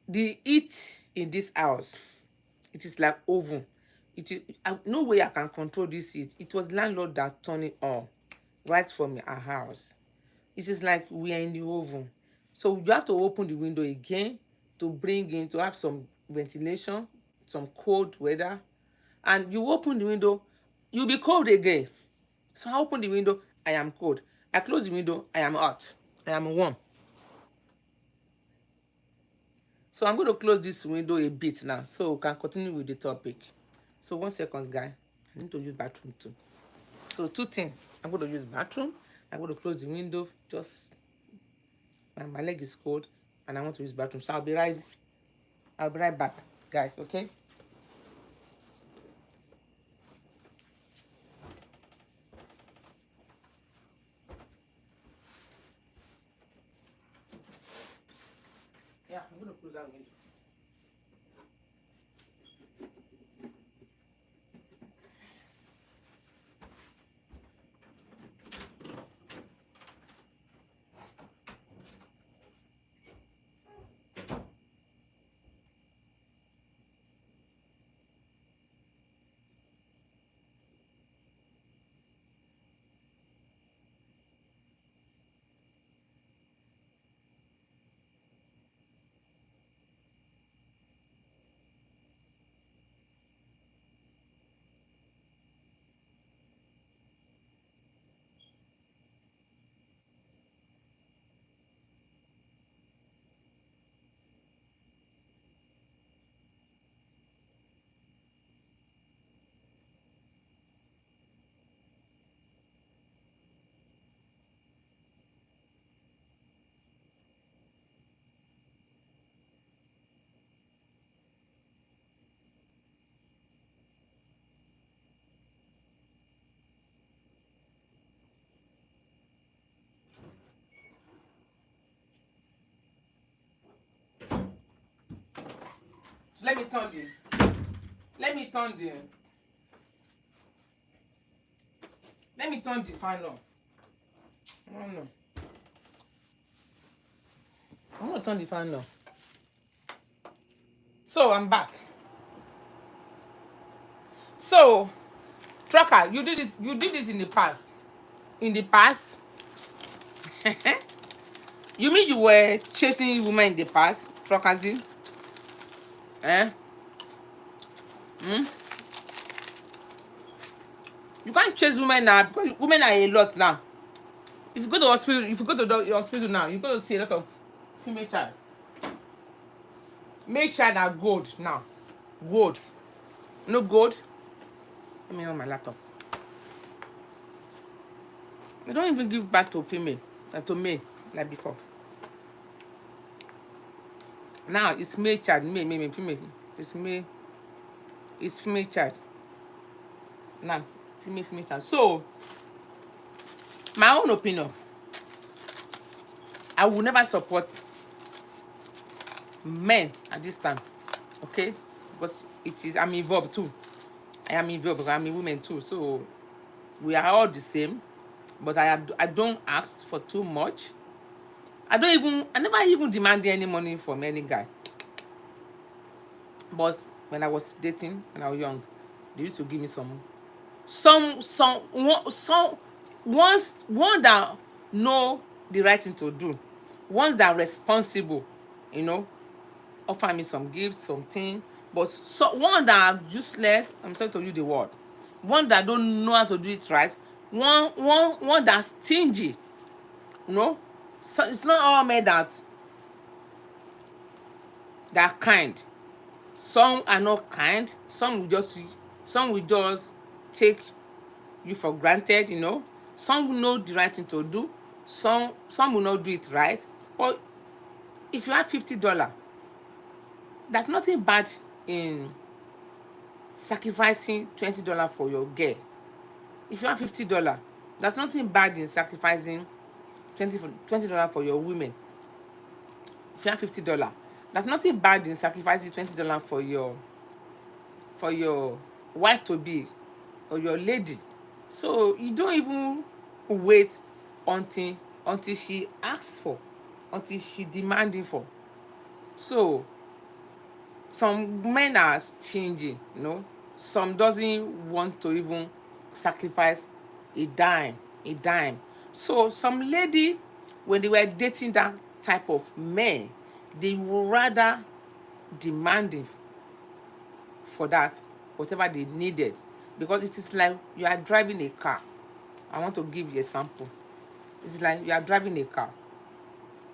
The heat in this house, it is like oven. It is no way I can control this heat. It was landlord that turned it on right from our house. It is like we are in the oven. So you have to open the window again to bring in, to have some ventilation, some cold weather. And you open the window, you'll be cold again. So I open the window, I am cold. I close the window, I am hot. I am warm. So I'm going to close this window a bit now so we can continue with the topic. So 1 second, guys. I need to use bathroom too. So 2 things. I'm going to use bathroom. I'm going to close the window. Just my leg is cold and I want to use bathroom. So I'll be right back, guys. Okay. Yeah, I'm going to close that window. So let me turn the fan on. No. I'm going to turn the fan on. So I'm back. So, Trucker, you did this in the past. In the past? You mean you were chasing women in the past, Truckers? Eh? You can't chase women now because women are a lot now. If you go to the hospital now, you're going to see a lot of female child. Male child are gold now. Gold. No gold. Let me on my laptop. They don't even give back to female, to male, like before. Now it's male child, male, female. It's female child. Now, female child. So, my own opinion, I will never support men at this time. Okay? Because I'm involved too. I am involved because I'm a woman too. So, we are all the same. But I don't ask for too much. I never even demanded any money from any guy. But when I was dating, when I was young, they used to give me one that know the right thing to do, ones that are responsible, offer me some gifts, something. But so one that are useless, I'm sorry to use the word, one that don't know how to do it right, one that's stingy, you know. So it's not all men that are kind. Some are not kind. Some will just take you for granted, you know. Some will know the right thing to do. Some will not do it right. But if you have $50, there's nothing bad in sacrificing $20 for your girl. If you have $50, there's nothing bad in sacrificing $20 for your women. If you have $50, there's nothing bad in sacrificing $20 for your wife to be or your lady. So you don't even wait until she asks for, until she demanding for. So some men are stingy, you know. Some doesn't want to even sacrifice a dime, a dime. So some lady, when they were dating that type of men, they would rather demanding for that, whatever they needed, because it is like you are driving a car. I want to give you a sample. It's like you are driving a car.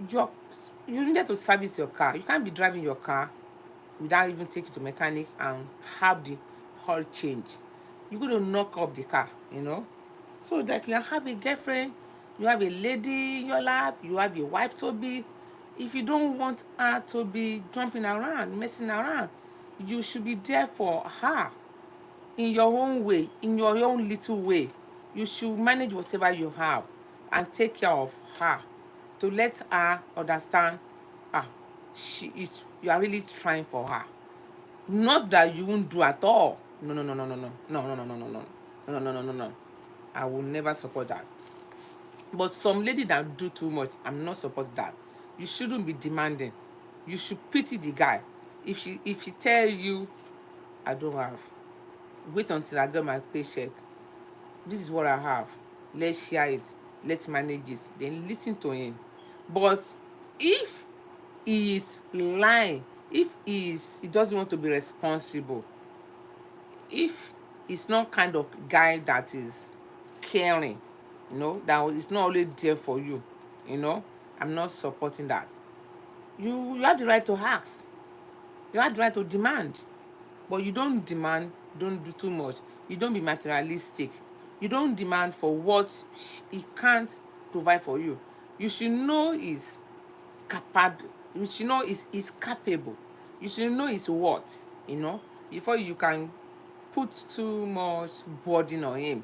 You needed to service your car. You can't be driving your car without even taking it to mechanic and have the oil change. You're going to knock up the car, you know. So like you have a girlfriend, you have a lady in your life, you have a wife to be. If you don't want her to be jumping around, messing around, you should be there for her in your own way, in your own little way. You should manage whatever you have and take care of her to let her understand, ah, you are really trying for her. Not that you won't do at all. No, no, no, no, no, no, no, no, no, no, no, no, no, no, no, no, no. I will never support that. But some lady that do too much, I'm not support that. You shouldn't be demanding. You should pity the guy. If she tell you, I don't have, wait until I get my paycheck. This is what I have. Let's share it. Let's manage it. Then listen to him. But if he is lying, if he doesn't want to be responsible, if he's not kind of guy that is caring, you know, that is not only there for you, you know, I'm not supporting that. You have the right to ask. You have the right to demand. But you don't demand, don't do too much. You don't be materialistic. You don't demand for what he can't provide for you. You should know he's capable. You should know he's capable. You should know his worth, you know, before you can put too much burden on him.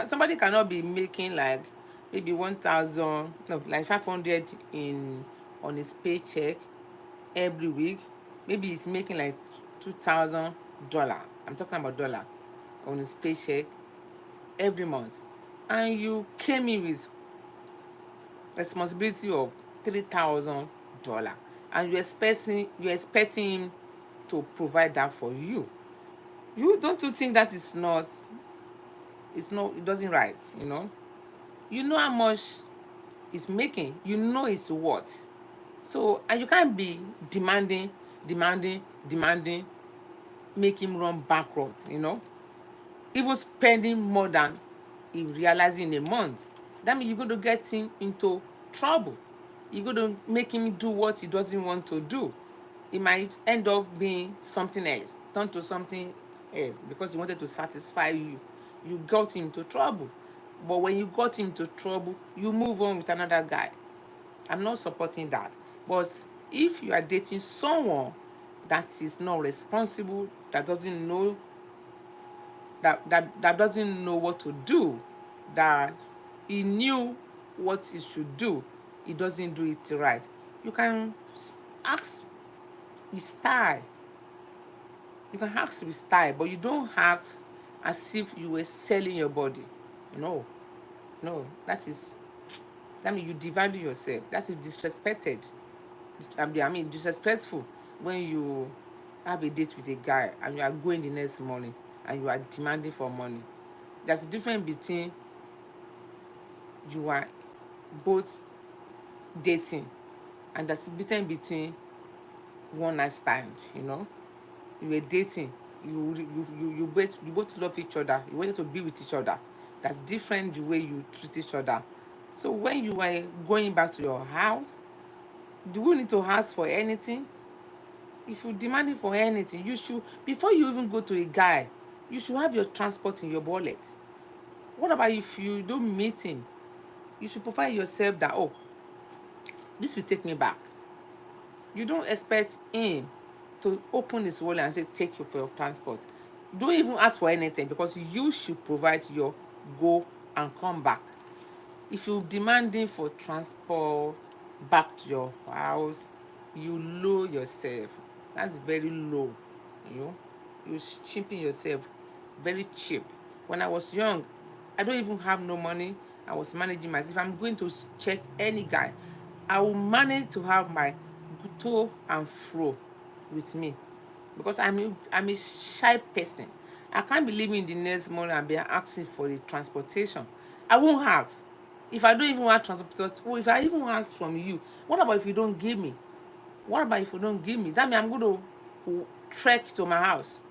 Somebody cannot be making like maybe 1,000, no, like 500 on his paycheck every week. Maybe he's making like $2,000. I'm talking about dollar on his paycheck every month, and you came in with responsibility of $3,000, and you're expecting him to provide that for you. Don't you think that is not? It's not. It doesn't right. You know. You know how much he's making. You know his worth. So, and you can't be demanding, make him run bankrupt, you know, even spending more than he realizes in a month. That means you're going to get him into trouble. You're going to make him do what he doesn't want to do. It might end up being something else, turn to something else, because he wanted to satisfy you. You got him into trouble. But when you got him into trouble, you move on with another guy. I'm not supporting that. But if you are dating someone that is not responsible, that doesn't know that doesn't know what to do, that he knew what he should do, he doesn't do it right, you can ask with style. You can ask with style, but you don't ask as if you were selling your body. No, that means you devalue yourself. That's disrespected. I mean disrespectful when you have a date with a guy and you are going the next morning and you are demanding for money. There's a difference between you are both dating, and there's a difference between one night stand, you know. you were dating, you both love each other, you wanted to be with each other. That's different the way you treat each other. So when you are going back to your house, do you need to ask for anything? If you demand it for anything, you should, before you even go to a guy, you should have your transport in your wallet. What about if you don't meet him? You should provide yourself that, oh, this will take me back. You don't expect him to open his wallet and say, take you for your transport. Don't even ask for anything, because you should provide your go and come back. If you're demanding for transport back to your house, you low yourself. That's very low. you know you're chipping yourself, very cheap. When I was young, I don't even have no money. I was managing myself. If I'm going to check any guy, I will manage to have my to and fro with me, because I'm a shy person. I can't be living the next morning and be asking for the transportation. I won't ask. If I don't even want transportation, or if I even ask from you, what about if you don't give me? What about if you don't give me? That means I'm going to trek to my house.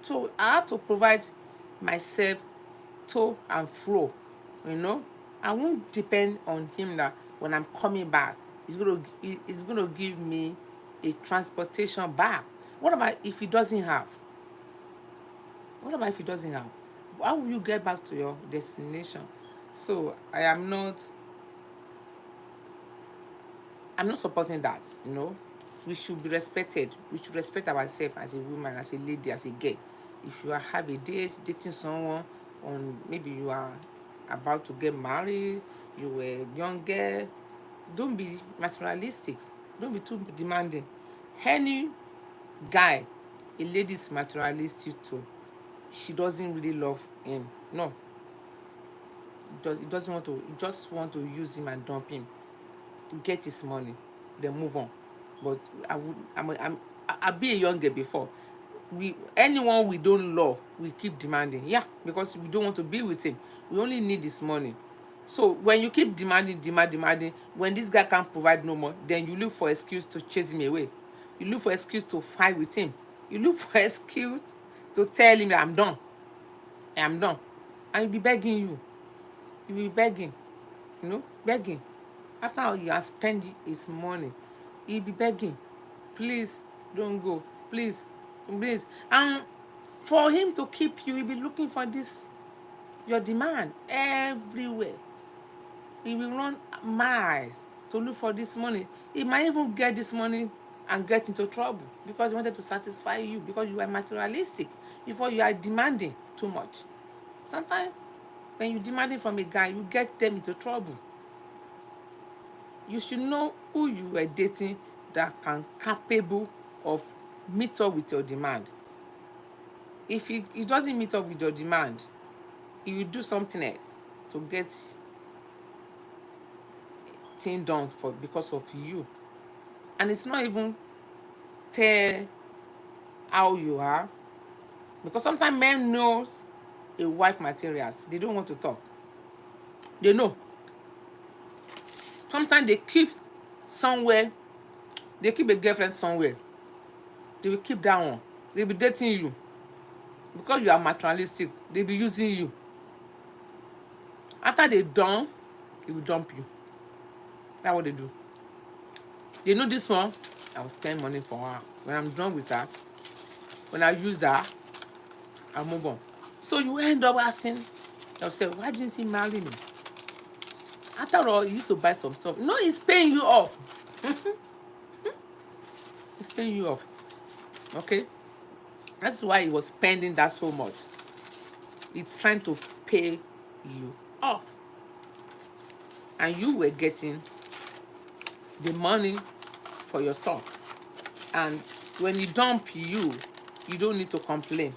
So I have to provide myself to and fro. I won't depend on him that when I'm coming back, he's gonna give me a transportation back. What about if he doesn't have? What about if he doesn't have? How will you get back to your destination? So I'm not supporting that. We should be respected. We should respect ourselves as a woman, as a lady, as a girl. If you have a dating someone, or maybe you are about to get married, you were a young girl, don't be materialistic. Don't be too demanding. Any guy a lady is materialistic to, she doesn't really love him. No, it doesn't want to. It just want to use him and dump him, get his money, then move on. But I'll be a young girl before. Anyone we don't love, we keep demanding. Yeah, because we don't want to be with him. We only need his money. So when you keep demanding, when this guy can't provide no more, then you look for excuse to chase him away. You look for excuse to fight with him. You look for excuse to tell him that I'm done. And he'll be begging you. He'll be begging, begging. After all, you have spent his money, he'll be begging, please don't go, please. And for him to keep you, he'll be looking for your demand everywhere. He will run miles to look for this money. He might even get this money and get into trouble because he wanted to satisfy you, because you are materialistic, before you are demanding too much. Sometimes when you're demanding from a guy, you get them into trouble. You should know who you are dating that can capable of meet up with your demand. If he doesn't meet up with your demand, he will do something else to get thing done because of you. And it's not even tell how you are, because sometimes men knows a wife materials. They don't want to talk. They know. Sometimes they keep a girlfriend somewhere. They will keep that one. They'll be dating you. Because you are materialistic, they'll be using you. After they're done, they will dump you. That's what they do. They know this one, I will spend money for her. When I'm done with her, when I use her, I'll move on. So you end up asking yourself, why didn't he marry me? After all, he used to buy some stuff. No, he's paying you off. He's paying you off. Okay? That's why he was spending that so much. He's trying to pay you off. And you were getting the money for your stuff. And when he dump you, you don't need to complain.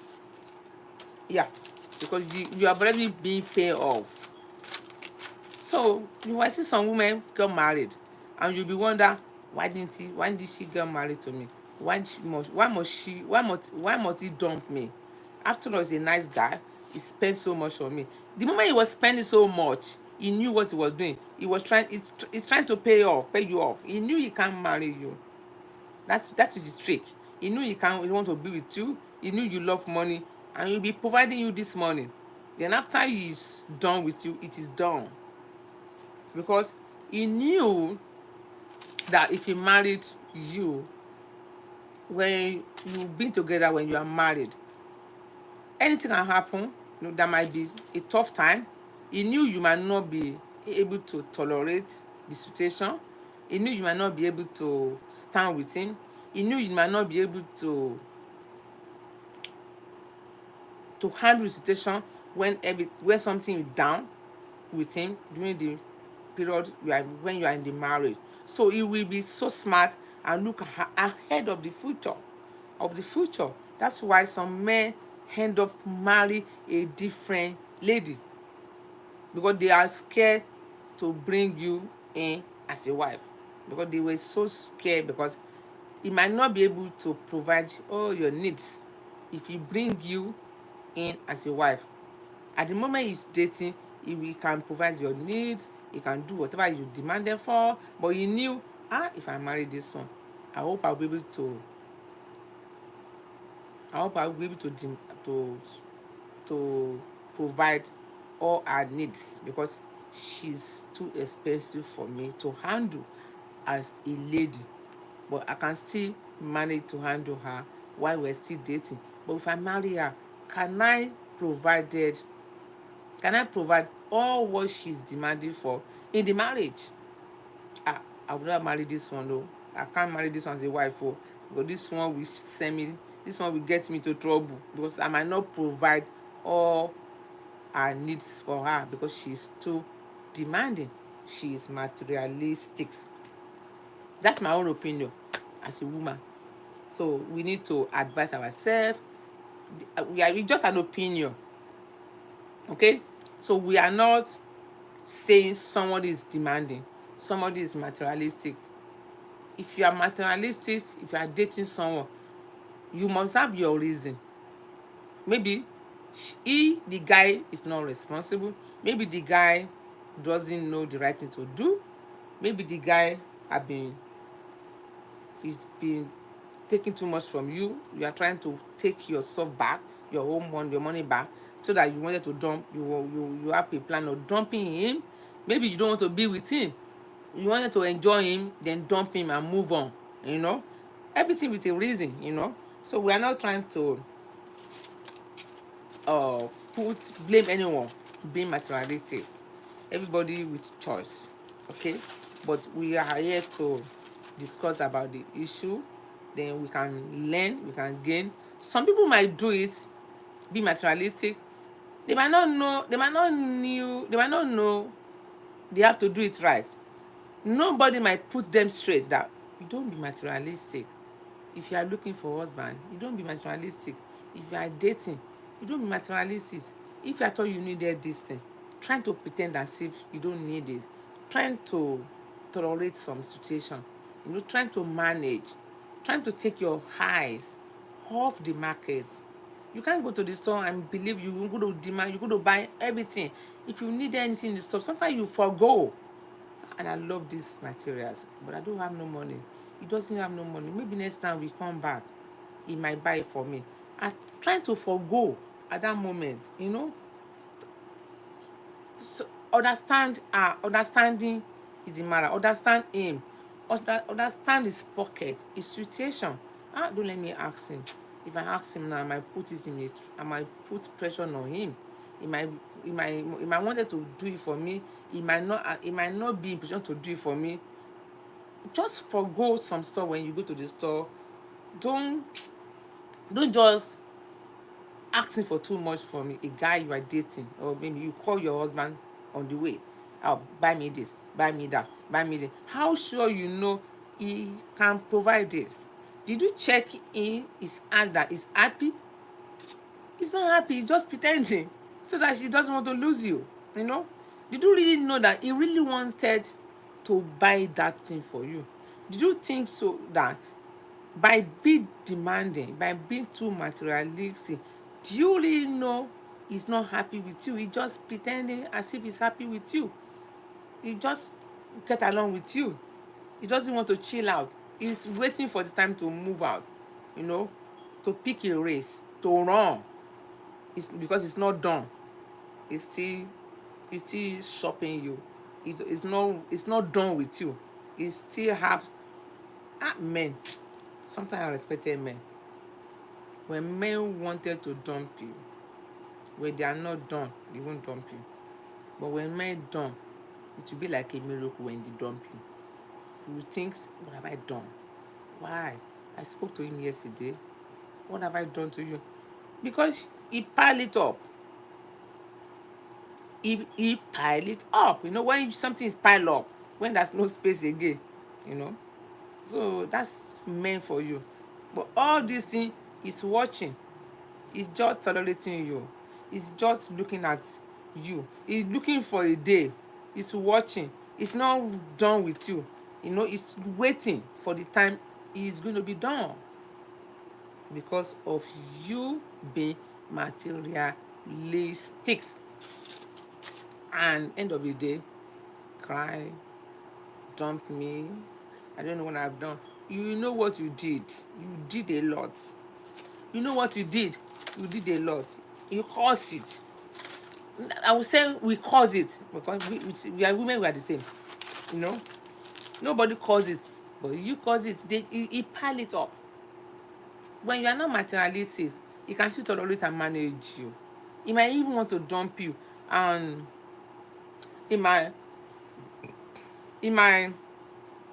Yeah, because you have already been paid off. So you might see some women get married, and you'll be wondering, why did she get married to me? Why must he dump me? After all, he's a nice guy. He spent so much on me. The moment he was spending so much, he knew what he was doing. He's trying to pay you off. He knew he can't marry you. That is his trick. He knew he want to be with you. He knew you love money, and he'll be providing you this money. Then after he's done with you, it is done. Because he knew that if he married you, when you've been together, when you are married, anything can happen. You know, there might be a tough time. He knew you might not be able to tolerate the situation. He knew you might not be able to stand with him. He knew you might not be able to handle the situation when something is down with him during the period when you are in the marriage. So he will be so smart and look ahead of the future. That's why some men end up marry a different lady, because they are scared to bring you in as a wife, because they were so scared, because he might not be able to provide all your needs if he bring you in as a wife. At the moment he's dating, he can provide your needs, he can do whatever you demanded for, but he knew, if I marry this one, I hope I'll be able to to provide all her needs, because she's too expensive for me to handle as a lady. But I can still manage to handle her while we're still dating. But if I marry her, can I provided can I provide all what she's demanding for in the marriage? I would not marry this one though. I can't marry this one as a wife, because this one will get me to trouble, because I might not provide all her needs for her, because she's too demanding. She is materialistic. That's my own opinion as a woman. So we need to advise ourselves. We just an opinion, okay? So we are not saying somebody is demanding, somebody is materialistic. If you are materialistic, if you are dating someone, you must have your reason. Maybe the guy is not responsible. Maybe the guy doesn't know the right thing to do. Maybe the guy he's been taking too much from you. You are trying to take your stuff back, your home money, your money back, so that you wanted to dump. You have a plan of dumping him. Maybe you don't want to be with him. You wanted to enjoy him, then dump him and move on. Everything with a reason. So we are not trying to blame anyone being materialistic. Everybody with choice, okay? But we are here to discuss about the issue. Then we can learn, we can gain. Some people might do it, be materialistic. They might not know. They have to do it right. Nobody might put them straight that you don't be materialistic. If you are looking for a husband, you don't be materialistic. If you are dating, you don't be materialistic. If you thought you needed this thing, trying to pretend as if you don't need it, trying to tolerate some situation, trying to manage, trying to take your eyes off the market. You can't go to the store and believe you're going to demand, you're going to buy everything. If you need anything in the store, sometimes you forgo. And I love these materials, but I don't have no money. He doesn't have no money. Maybe next time we come back, he might buy it for me. I'm trying to forgo at that moment. So understanding is the matter. Understand him. Understand his pocket, his situation. Don't let me ask him. If I ask him now, I might put pressure on him. He might wanted to do it for me. He might not be in position to do it for me. Just forgo some stuff when you go to the store. Don't just asking for too much from a guy you are dating, or maybe you call your husband on the way. Buy me this, buy me that, buy me this. How sure you know he can provide this? Did you check in his hand that he's happy? He's not happy. He's just pretending so that he doesn't want to lose you. Did you really know that he really wanted to buy that thing for you? Did you think so that by being demanding, by being too materialistic, do you really know he's not happy with you? He's just pretending as if he's happy with you. He just get along with you. He doesn't want to chill out. He's waiting for the time to move out. you know, to pick a race, to run. It's because it's not done. It's still shopping you. It's not done with you. It still have men. Sometimes I respected men. When men wanted to dump you, when they are not done, they won't dump you. But when men done, it will be like a miracle when they dump you. You will think, what have I done? Why? I spoke to him yesterday. What have I done to you? Because he piled it up. He piled it up. You know, when something is piled up, when there's no space again, you know. So that's meant for you. But all this thing is watching. It's just tolerating you. It's just looking at you. It's looking for a day. It's watching. It's not done with you. You know, it's waiting for the time it's going to be done. Because of you being materialistic. And end of the day, cry, dump me. I don't know what I've done. You know what you did. You did a lot. You know what you did. You did a lot. You caused it. I would say we cause it because we are women. We are the same. You know, nobody causes it, but you cause it. He pile it up. When you are not materialistic, he can still tolerate and manage you. He might even want to dump you, and he might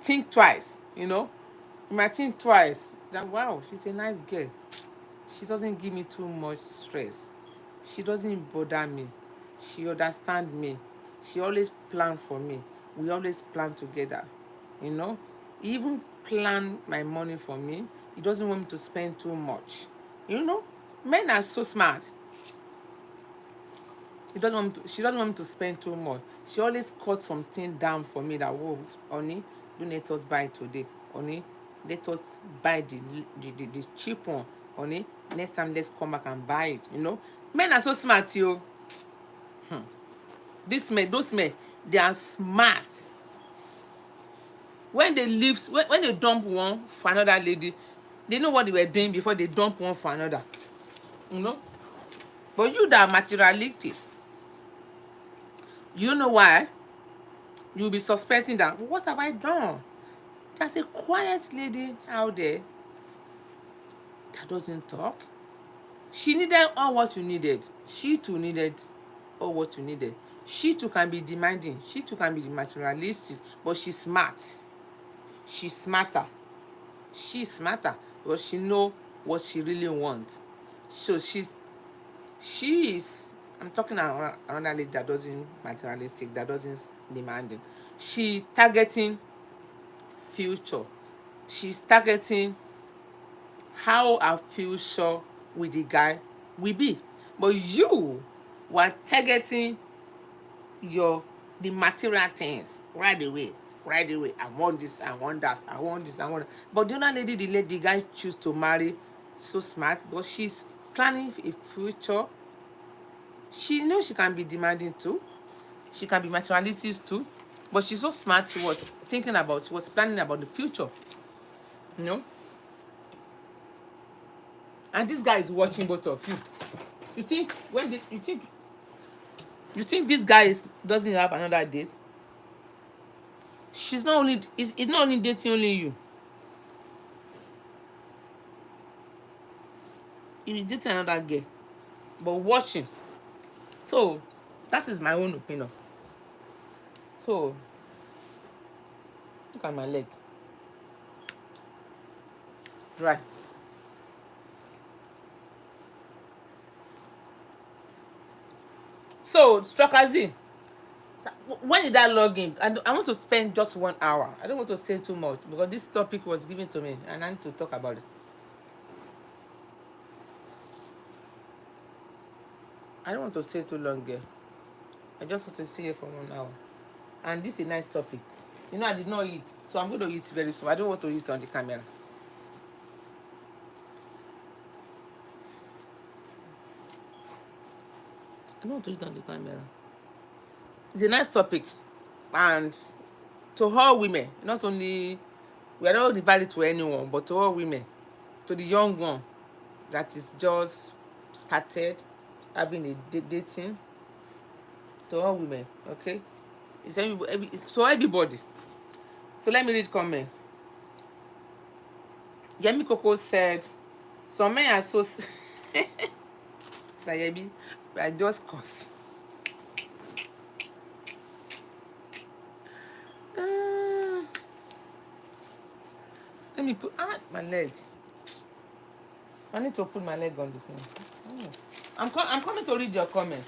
think twice. You know, he might think twice. That wow, she's a nice girl. She doesn't give me too much stress. She doesn't bother me. She understands me. She always plan for me. We always plan together. You know? He even plan my money for me. He doesn't want me to spend too much. You know? Men are so smart. She doesn't want me to spend too much. She always cut something down for me that, whoa, honey, don't let us buy today. Honey, let us buy the cheap one. Honey, next time let's come back and buy it. You know? Men are so smart, yo. Those men, they are smart. When they leave, when they dump one for another lady, they know what they were doing before they dump one for another. You know? But you that are materialistic, you know why? You'll be suspecting that, what have I done? There's a quiet lady out there that doesn't talk. She needed all what you needed. She too needed all what you needed. She too can be demanding. She too can be materialistic, but she's smart. She's smarter. She's smarter because she know what she really wants. So she is. I'm talking about another lady that doesn't materialistic, that doesn't demanding. She's targeting future. She's targeting how our future with the guy will be. But you were targeting the material things right away. Right away. I want this, I want that, I want this, I want that. But the other lady, the guy choose to marry, so smart, but she's planning a future. She knows she can be demanding too. She can be materialistic too. But she's so smart, she was planning about the future. You know? And this guy is watching both of you. You think this guy doesn't have another date? It's not only dating only you. He is dating another girl, but watching. So that is my own opinion. So look at my leg. Right. So Strakazi, when did I log in? I want to spend just 1 hour. I don't want to say too much because this topic was given to me and I need to talk about it. I don't want to stay too long here. I just want to see it for 1 hour. And this is a nice topic. You know, I did not eat, so I'm going to eat very soon. I don't want to eat on the camera. I don't want to eat on the camera. It's a nice topic. And to all women, not only, we are not divided to anyone, but to all women, to the young one that is just started having a dating, to all women, okay? It's for everybody. So let me read comment. Yemi Coco said, some men are so Sayemi, I just cursed. Let me put my leg. I need to put my leg on this thing. I'm coming to read your comment.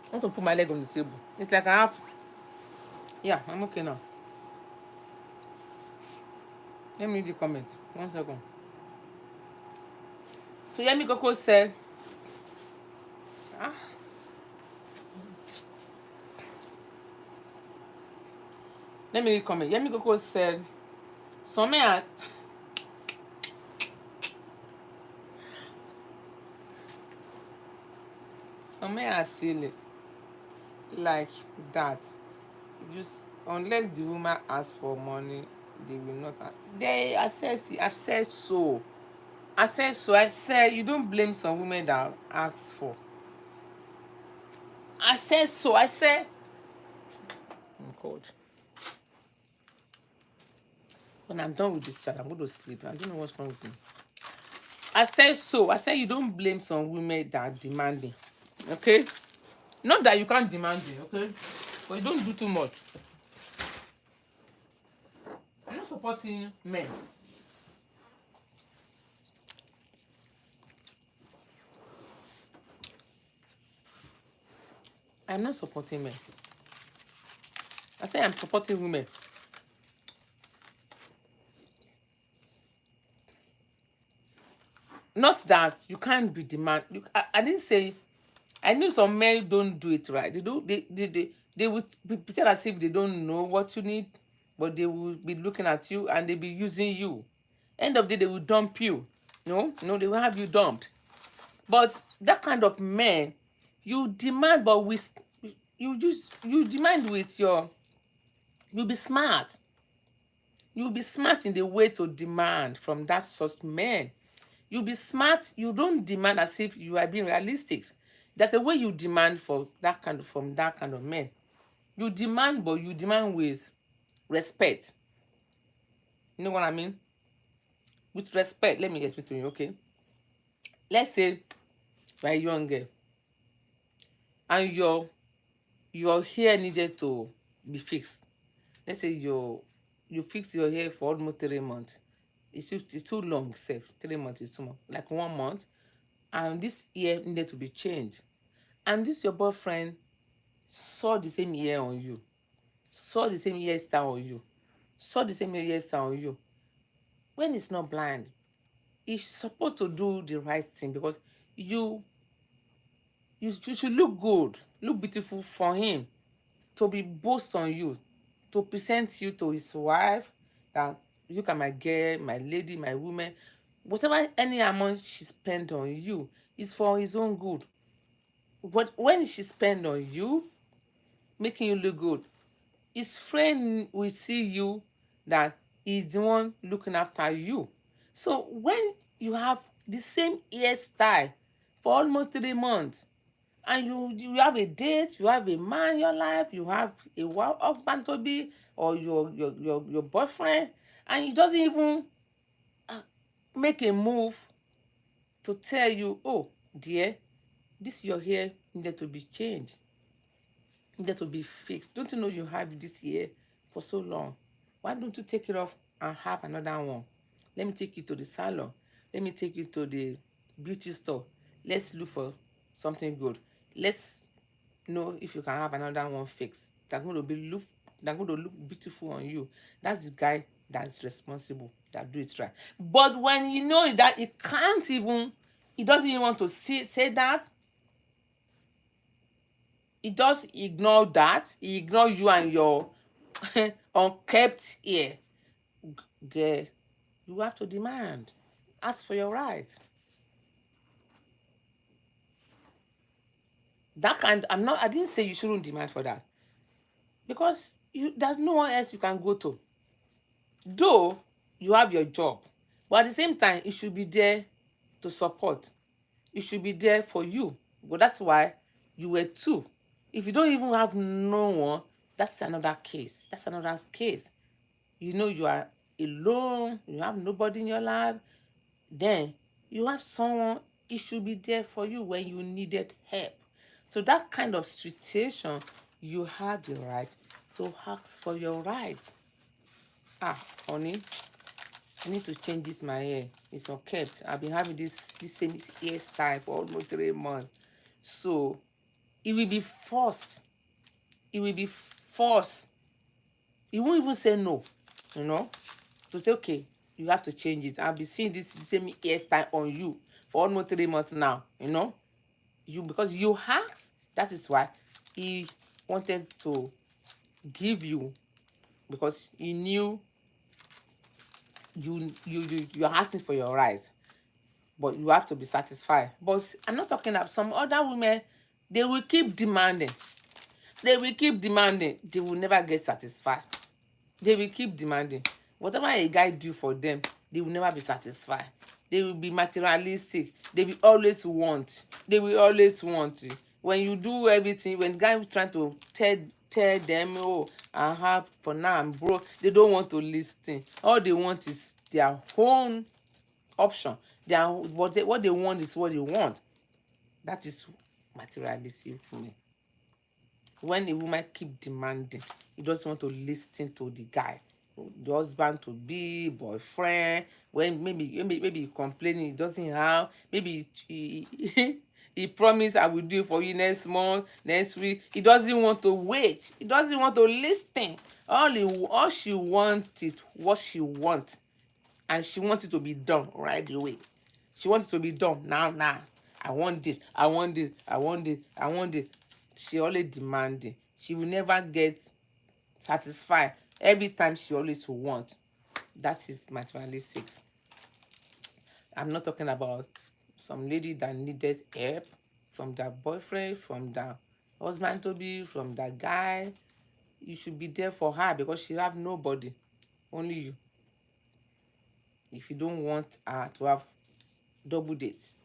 I want to put my leg on the table. It's like I have. Yeah, I'm okay now. Let me read the comment. 1 second. So Yemi Coco said, let me read comment. Yemi Coco said, some men are silly like that. Unless the woman asks for money, they will not. They assess it. I said so. I said you don't blame some women that ask for. I said so. I said I'm cold. When I'm done with this chat, I'm going to sleep. I don't know what's wrong with me. I said so. I said you don't blame some women that are demanding. Okay? Not that you can't demand it, okay? But you don't do too much. I'm not supporting men. I'm not supporting men. I say I'm supporting women. Not that you can't be demand. I didn't say. I knew some men don't do it right. They would pretend as if they don't know what you need, but they will be looking at you and they be using you. End of the day, they will dump you. No, they will have you dumped. But that kind of men, you demand, but you demand with your. You'll be smart. You'll be smart in the way to demand from that such man. You'll be smart. You don't demand as if you are being realistic. There's a way you demand from that kind of man. You demand, but you demand with respect. You know what I mean? With respect. Let me explain to you, okay? Let's say you're a young girl and your hair needed to be fixed. Let's say you fix your hair for almost 3 months. It's too long, safe. 3 months is too much. Like 1 month, and this hair needed to be changed. And this your boyfriend saw the same hair on you, saw the same hairstyle on you, saw the same hairstyle on you. When it's not blind, he's supposed to do the right thing because you should look good, look beautiful for him to be boast on you, to present you to his wife that look at my girl, my lady, my woman. Whatever any amount she spend on you is for his own good. But when she spend on you, making you look good, his friend will see you that he's the one looking after you. So when you have the same hairstyle for almost 3 months, and you have a date, you have a man in your life, you have a husband to be, or your boyfriend, and he doesn't even make a move to tell you, oh dear, this your hair needed to be changed, needed to be fixed. Don't you know you have this hair for so long? Why don't you take it off and have another one? Let me take you to the salon. Let me take you to the beauty store. Let's look for something good. Let's know if you can have another one fixed. They're going to look beautiful on you. That's the guy that's responsible, that do it right. But when you know that he doesn't even want to say that, he just ignore that, he ignore you and your unkept ear. Girl, you have to demand. Ask for your right. I didn't say you shouldn't demand for that. Because there's no one else you can go to. Though you have your job, but at the same time, it should be there to support. It should be there for you. But that's why you were two. If you don't even have no one, that's another case. That's another case. You know you are alone, you have nobody in your life, then you have someone, it should be there for you when you needed help. So that kind of situation, you have the right to ask for your rights. Honey, I need to change this my hair. It's unkept. I've been having this same hairstyle for almost 3 months. So it will be forced. It will be forced. He won't even say no, you know, to say, okay, you have to change it. I've been seeing this same hairstyle on you for almost 3 months now, you know. Because you asked, that is why he wanted to give you, because he knew you're asking for your rights, but you have to be satisfied. But I'm not talking about some other women. They will keep demanding. They will keep demanding. They will never get satisfied. They will keep demanding. Whatever a guy do for them, they will never be satisfied. They will be materialistic. They will always want. They will always want. When you do everything, when the guy is trying to tell them, oh, I have, for now I'm broke, they don't want to listen. All they want is their own option. What they want is what they want. That is materialistic for me. When a woman keep demanding, he doesn't want to listen to the guy, the husband to be, boyfriend. When maybe he complaining, he doesn't have, maybe he promised, I will do it for you next month, next week. He doesn't want to wait. He doesn't want to listen. All she wants is what she wants, and she wants it to be done right away. She wants it to be done now. I want this. I want this. I want this. I want this. She always demanding. She will never get satisfied. Every time she always will want. That is materialistic. I'm not talking about some lady that needed help from their boyfriend, from their husband to be, from that guy. You should be there for her because she have nobody, only you. If you don't want her to have double dates,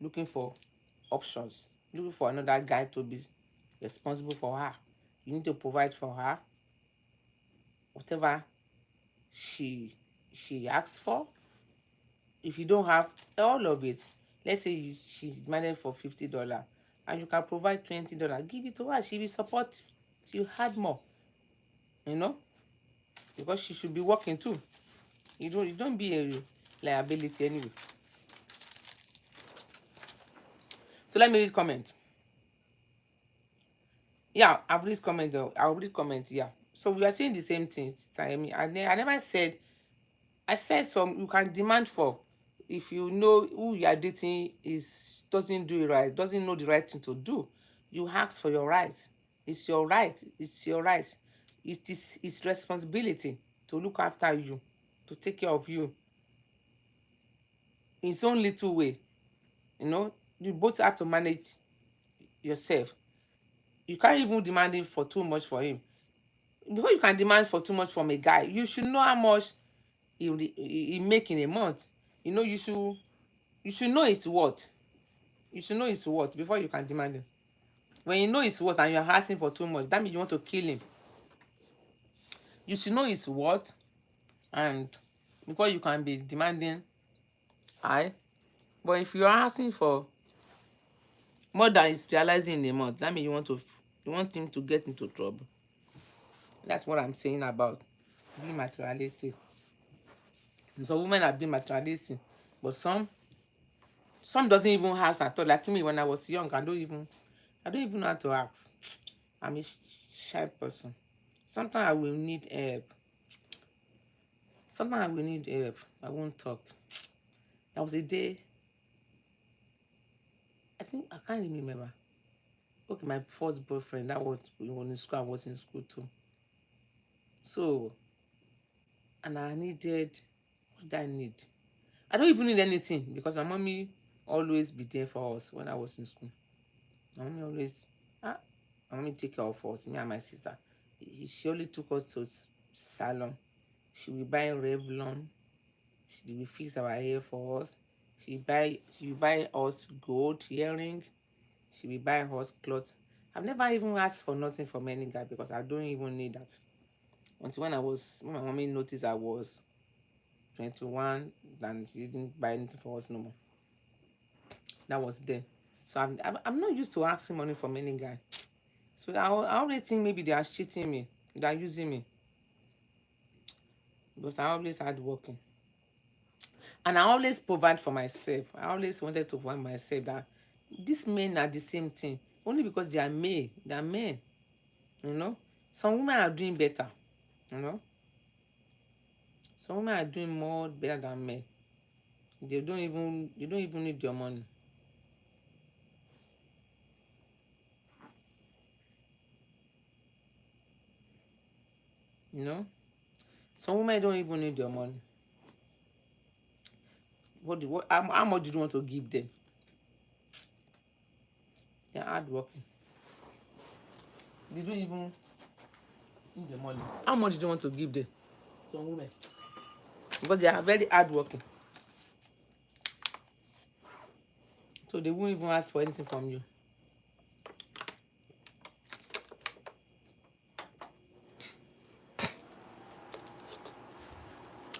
looking for options, looking for another guy to be responsible for her, you need to provide for her whatever she asks for. If you don't have all of it, let's say she's demanded for $50 and you can provide $20, give it to her. She will support, she will add more, you know, because she should be working too. You don't be a liability anyway. So let me read comment. Yeah, I've read comment though. I'll read comment. Yeah. So we are saying the same thing. I mean, I never said. I said some you can demand for, if you know who you are dating doesn't do it right, doesn't know the right thing to do. You ask for your rights. It's your right. It's your right. It is its responsibility to look after you, to take care of you in its own little way. You know, you both have to manage yourself. You can't even demand it for too much for him. Before you can demand for too much from a guy, you should know how much he make in a month. You know, you should know his worth. You should know his worth before you can demand him. When you know his worth and you're asking for too much, that means you want to kill him. You should know his worth, and before you can be demanding high. But if you're asking for more than he's realizing in a month, that means you want him to get into trouble. That's what I'm saying about being materialistic. And some women are being materialistic, but some doesn't even have at all. Like me, when I was young, I don't even know how to ask. I'm a shy person. Sometimes I will need help. Sometimes I will need help. I won't talk. There was a day, I think, I can't even remember. Okay, my first boyfriend, that was we were in school, I was in school too. So, and I needed, what did I need? I don't even need anything because my mommy always be there for us when I was in school. My mommy always, ah, my mommy take care of us, me and my sister. She only took us to salon. She will buy Revlon. She will fix our hair for us. She will buy us gold earring. She will buy us clothes. I've never even asked for nothing from any guy because I don't even need that. Until when my mommy noticed I was 21, and she didn't buy anything for us no more. That was then. So I'm not used to asking money from any guy. So I always think maybe they are cheating me. They are using me. Because I always hard working. And I always provide for myself. I always wanted to provide myself that these men are the same thing. Only because they are male. They are men. You know? Some women are doing better. You know? Some women are doing more better than men. They don't even need your money. You know? Some women don't even need your money. How much do you want to give them? They're hard working. They don't even need the money. How much do you want to give them? Some women. Because they are very hard working. So they won't even ask for anything from you.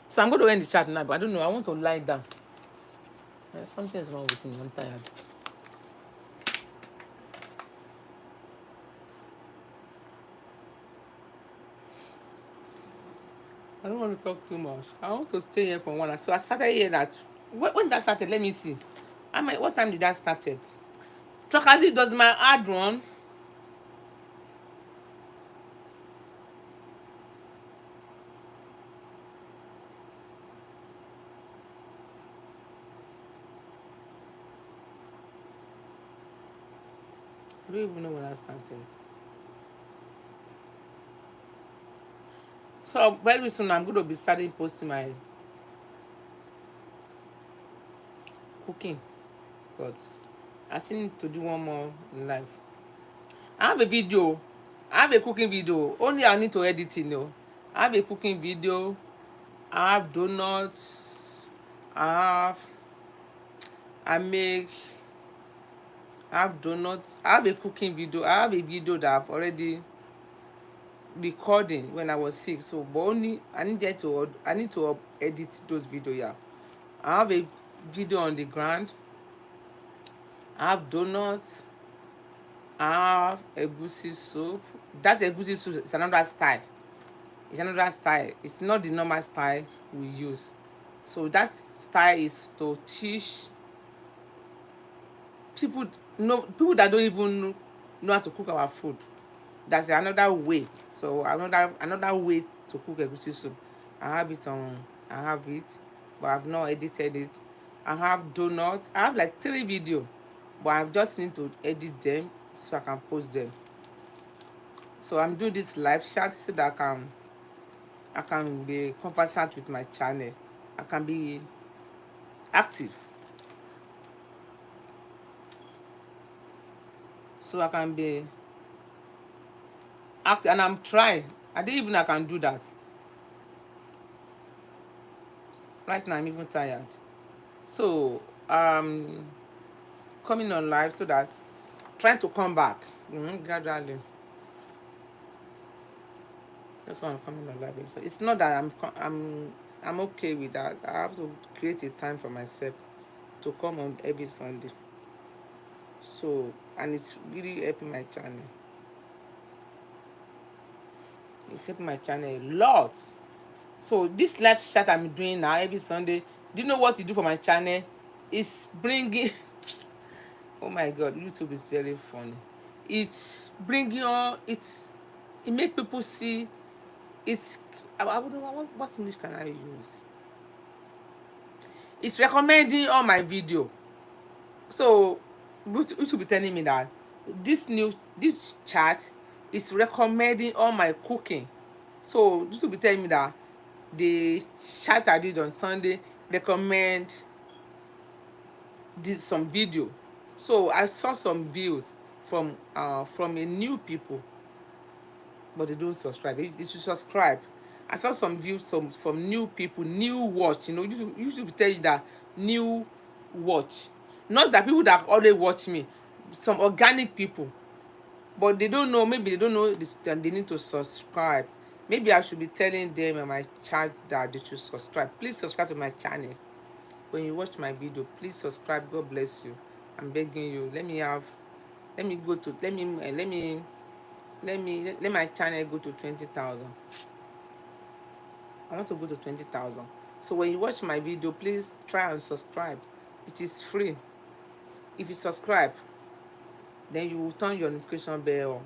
So I'm going to end the chat now, but I don't know. I want to lie down. Something's wrong with me. I'm tired. I don't want to talk too much. I want to stay here for 1 hour. So I started here that. When that started, let me see. What time did that started? Trakazi does my ad run. I don't even know when I started. So very soon I'm going to be starting posting my cooking. But I still need to do one more in life. I have a video. I have a cooking video. Only I need to edit it now. I have a cooking video. I have donuts. I make. I have donuts. I have a cooking video. I have a video that I've already recording when I was sick. So, but only I need to edit those videos. Yeah, I have a video on the ground. I have donuts. I have egusi soup. That's egusi soup. It's another style. It's another style. It's not the normal style we use. So that style is to teach people people that don't even know how to cook our food. That's another way. So another way to cook egusi soup. I have it, but I've not edited it. I have donuts. I have like 3 videos, but I just need to edit them so I can post them. So I'm doing this live chat so that I can be conversant with my channel. I can be active. So I can be active, and I'm trying. I didn't even I can do that. Right now I'm even tired. So coming on live so that trying to come back gradually. That's why I'm coming on live. So it's not that I'm okay with that. I have to create a time for myself to come on every Sunday. So, and it's really helping my channel. It's helping my channel a lot. So this live chat I'm doing now every Sunday, do you know what you do for my channel? It's bringing oh my god, YouTube is very funny. It's bringing on, it make people see. It's, I don't know what English can I use. It's recommending all my video. So you should be telling me that this chat is recommending all my cooking. So you should be telling me that the chat I did on Sunday recommend did some video. So I saw some views from a new people, but they don't subscribe. They should subscribe. I saw some views from new people, new watch. You should be telling you that new watch, not that people that always watch me, some organic people, but they don't know. Maybe they don't know this, that they need to subscribe. Maybe I should be telling them in my chat that they should subscribe. Please subscribe to my channel. When you watch my video, please subscribe. God bless you. I'm begging you. Let me go to, let my channel go to 20,000. I want to go to 20,000. So when you watch my video, please try and subscribe. It is free. If you subscribe, then you will turn your notification bell on.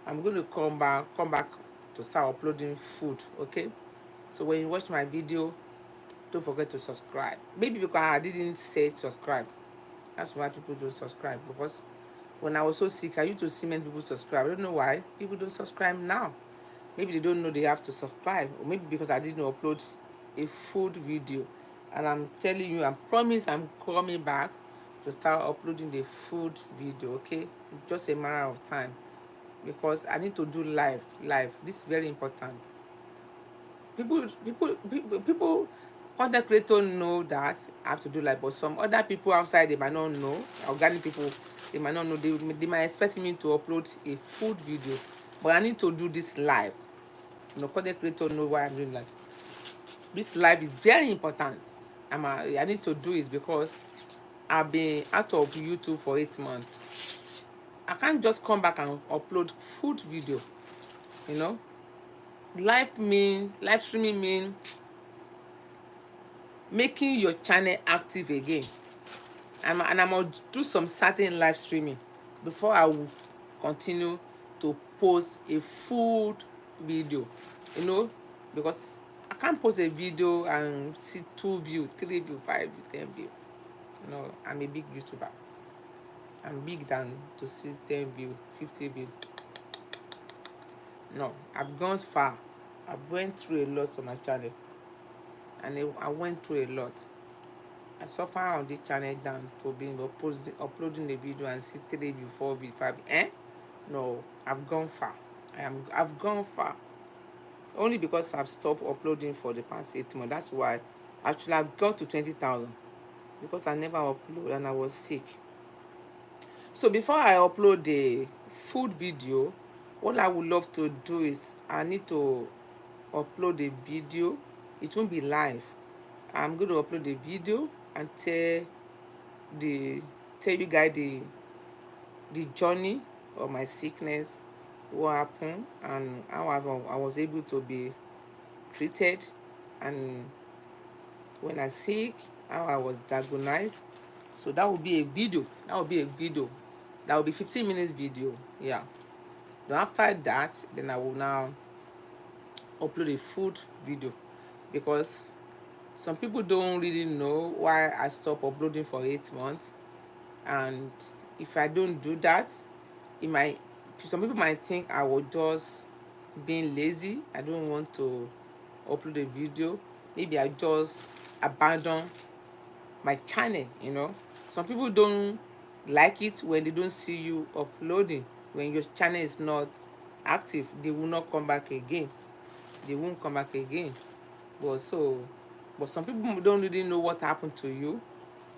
I'm going to come back to start uploading food, okay? So when you watch my video, don't forget to subscribe. Maybe because I didn't say subscribe. That's why people don't subscribe. Because when I was so sick, I used to see many people subscribe. I don't know why people don't subscribe now. Maybe they don't know they have to subscribe, or maybe because I didn't upload a food video. And I'm telling you, I promise I'm coming back to start uploading the food video, okay? It's just a matter of time, because I need to do live. This is very important. People, content creators know that I have to do live, but some other people outside, they might not know. Organic people, they might not know. They might expect me to upload a food video, but I need to do this live. Content creator know why I'm doing live. This live is very important. I need to do it because I've been out of YouTube for 8 months. I can't just come back and upload food video. Live streaming means making your channel active again. And I'm gonna do some certain live streaming before I will continue to post a food video. Because I can't post a video and see 2 views, 3 views, 5 views, 10 views. I'm a big YouTuber. I'm big than to see 10 views, 50 views. No, I've gone far. I've went through a lot on my channel. And I went through a lot. I suffer on this channel than to be uploading a video and see 3 views, 4 views, 5 views. No, I've gone far. I've gone far. Only because I've stopped uploading for the past 8 months. That's why actually I've gone to 20,000, because I never upload and I was sick. So before I upload the food video, what I would love to do is I need to upload a video. It won't be live. I'm going to upload a video and tell you guys the journey of my sickness, what happened, and how I was able to be treated, and when I sick, how I was diagnosed. So that will be a video. That will be 15 minutes video. Yeah. Then after that, then I will now upload a food video, because some people don't really know why I stopped uploading for 8 months. And if I don't do that, some people might think I was just being lazy. I don't want to upload a video. Maybe I just abandon my channel. Some people don't like it when they don't see you uploading. When your channel is not active, they will not come back again. They won't come back again. But some people don't really know what happened to you.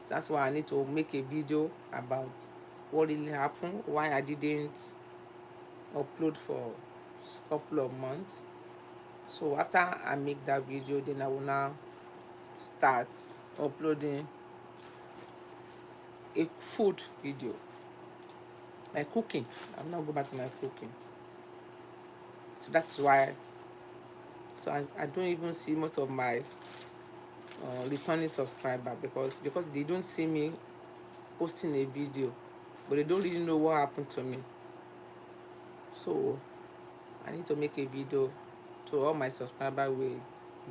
That's why I need to make a video about what really happened, why I didn't upload for a couple of months. So after I make that video, then I will now start uploading a food video, my cooking. I'm not go back to my cooking. So that's why. So I don't even see most of my returning subscriber, because they don't see me posting a video. but they don't really know what happened to me. So I need to make a video so all my subscribers will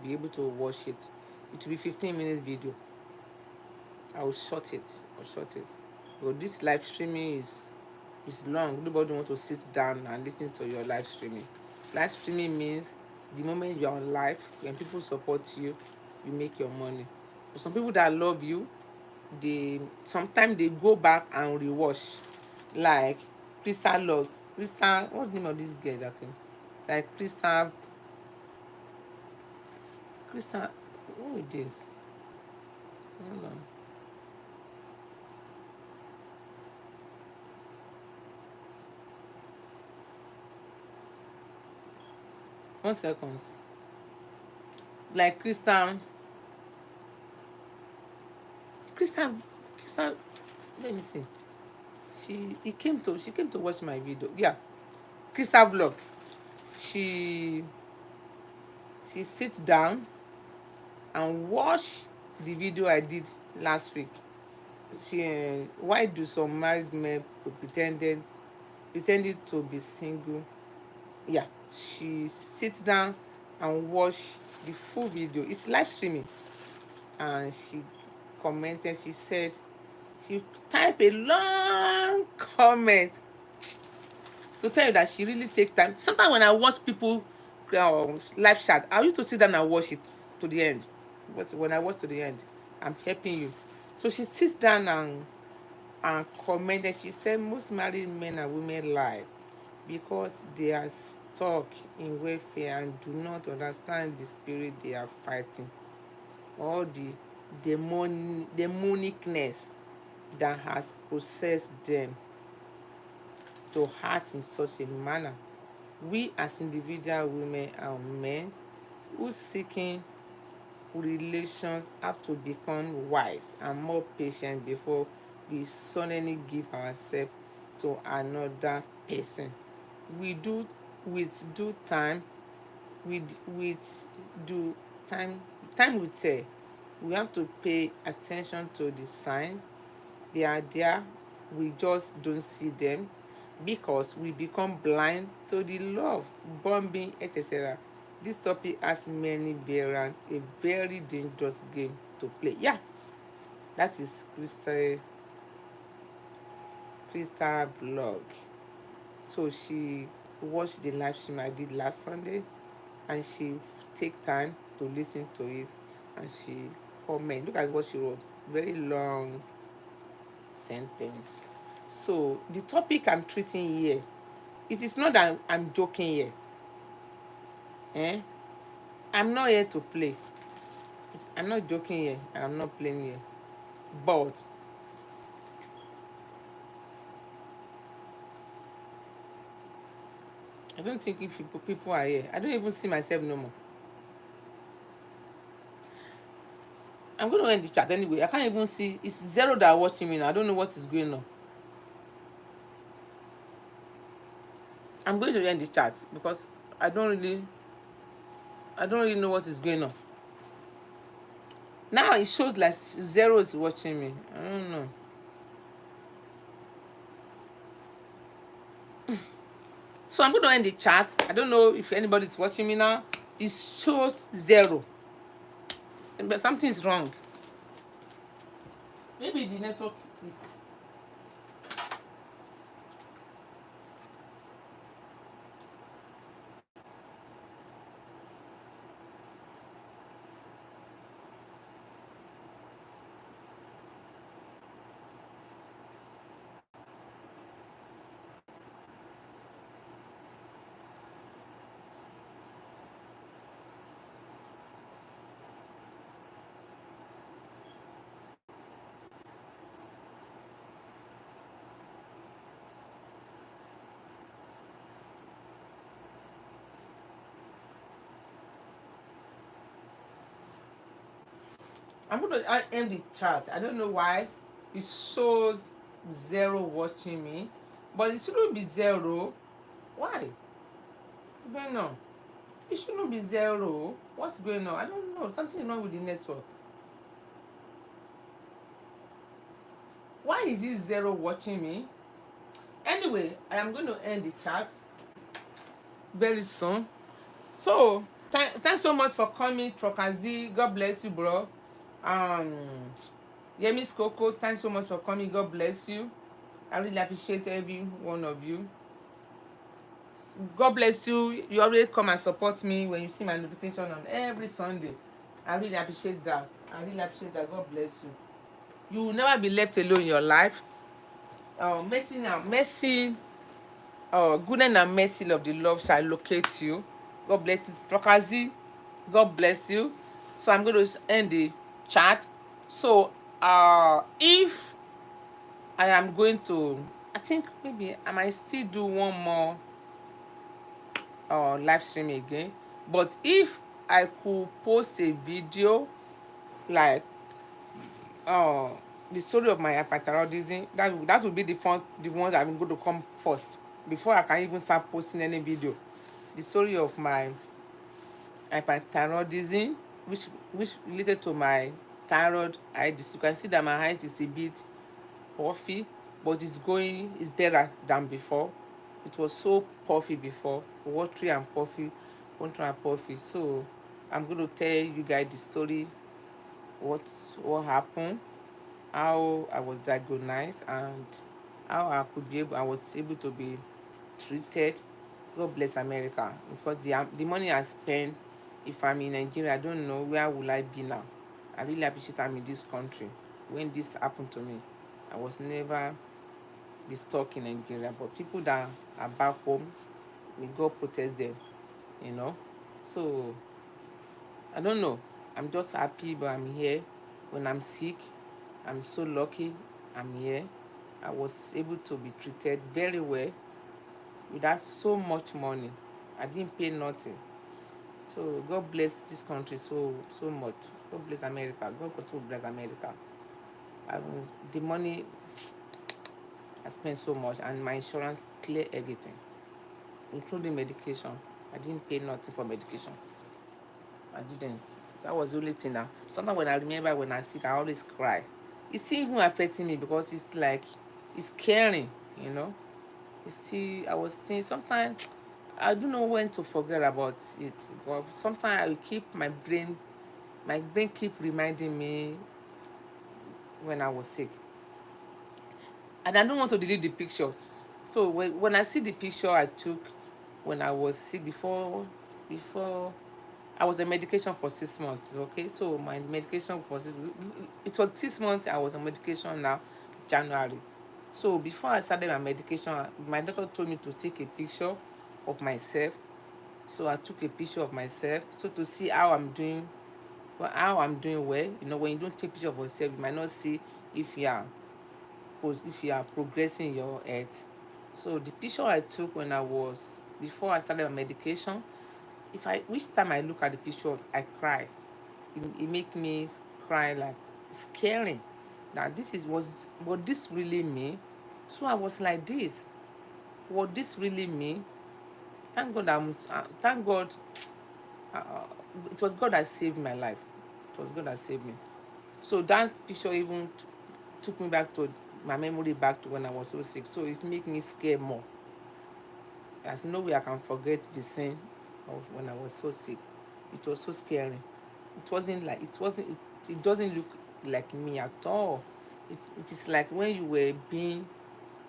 be able to watch it. It will be 15 minutes video. I will short it. But this live streaming is long. Nobody want to sit down and listen to your live streaming. Live streaming means the moment you're on live, when people support you, you make your money. For some people that love you, they sometimes they go back and rewatch. Like Crystal Love. Crystal, what's the name of this girl that came? Like Crystal, who is this? Hold on. 1 second. Like Crystal, Crystal. Let me see. She came to watch my video. Yeah, Crystal vlog. She she sit down and watch the video I did last week. She why do some married men pretending to be single? Yeah, she sits down and watch the full video. It's live streaming, and she commented. She said she typed a long comment to tell you that she really take time. Sometimes when I watch people live chat, I used to sit down and watch it to the end. But when I watch to the end, I'm helping you. So she sits down and commented. She said most married men and women lie because they are stuck in welfare and do not understand the spirit they are fighting, or the demonicness that has possessed them to act in such a manner. We as individual women and men who seeking relations have to become wise and more patient before we suddenly give ourselves to another person. We do with due time, with due time will tell. We have to pay attention to the signs. They are there, we just don't see them because we become blind to the love, bombing, etc. This topic has many variants, a very dangerous game to play. Yeah, that is Crystal vlog. So she watched the live stream I did last Sunday, and she take time to listen to it, and she comment. Look at what she wrote. Very long sentence. So the topic I'm treating here, it is not that I'm joking here. I'm not here to play. I'm not joking here, and I'm not playing here. But I don't think if people are here, I don't even see myself no more. I'm going to end the chat anyway. I can't even see. It's zero that are watching me now. I don't know what is going on. I'm going to end the chat because I don't really know what is going on. Now it shows like zero is watching me. I don't know. So I'm going to end the chat. I don't know if anybody's watching me now. It shows zero. But something's wrong. Maybe the network is. I'm going to end the chat. I don't know why it shows zero watching me, but it shouldn't be zero. Why? What's going on? It shouldn't be zero. What's going on? I don't know. Something wrong with the network. Why is it zero watching me? Anyway, I am going to end the chat very soon. So thanks so much for coming, Trokazi. God bless you, bro. um Yemis Coco, thanks so much for coming. God bless you. I really appreciate every one of you. God bless you. You always come and support me when you see my notification on every Sunday. I really appreciate that. I really appreciate that. God bless you. You will never be left alone in your life. Mercy, goodness and mercy of the Lord shall locate you. God bless you. Prokazi, God bless you. So I'm going to end the chat. So if I am going to, I think maybe I might still do one more live stream again. But if I could post a video like uh the story of my hyperthyroidism, that would be the ones I'm going to come first before I can even start posting any video. The story of my hyperthyroidism, which related to my thyroid eye disease. You can see that my eyes is a bit puffy, but it's better than before. It was so puffy before, watery and puffy. So I'm going to tell you guys the story, what happened, how I was diagnosed, and how I was able to be treated. God bless America, because the money I spent, if I'm in Nigeria, I don't know where will I be now. I really appreciate I'm in this country. When this happened to me, I was never be stuck in Nigeria. But people that are back home, may God protect them, you know. So I don't know. I'm just happy, but I'm here. When I'm sick, I'm so lucky I'm here. I was able to be treated very well without so much money. I didn't pay nothing. So God bless this country so much. God bless America. God continue to bless America. The money I spent so much, and my insurance clear everything, including medication. I didn't pay nothing for medication. I didn't. That was the only thing. That sometimes when I remember when I'm sick, I always cry. It's still even affecting me, because it's like it's caring, you know. I was thinking sometimes I don't know when to forget about it, but sometimes I will keep my brain keep reminding me when I was sick, and I don't want to delete the pictures. So when I see the picture I took when I was sick, before I was on medication for 6 months. Okay, so my medication for it was 6 months I was on medication now, January. So before I started my medication, my doctor told me to take a picture of myself. So I took a picture of myself, so to see how I'm doing, well. You know, when you don't take picture of yourself, you might not see if you are progressing your health. So the picture I took before I started my medication, which time I look at the picture, I cry. It make me cry, like scaring. Now was this really me? So I was like this. Was this really me? Thank God thank God. Uh, it was God that saved my life. It was God that saved me. So that picture even took me back to my memory, back to when I was so sick. So it made me scared more. There's no way I can forget the scene of when I was so sick. It was so scary. It doesn't look like me at all. It is like when you were being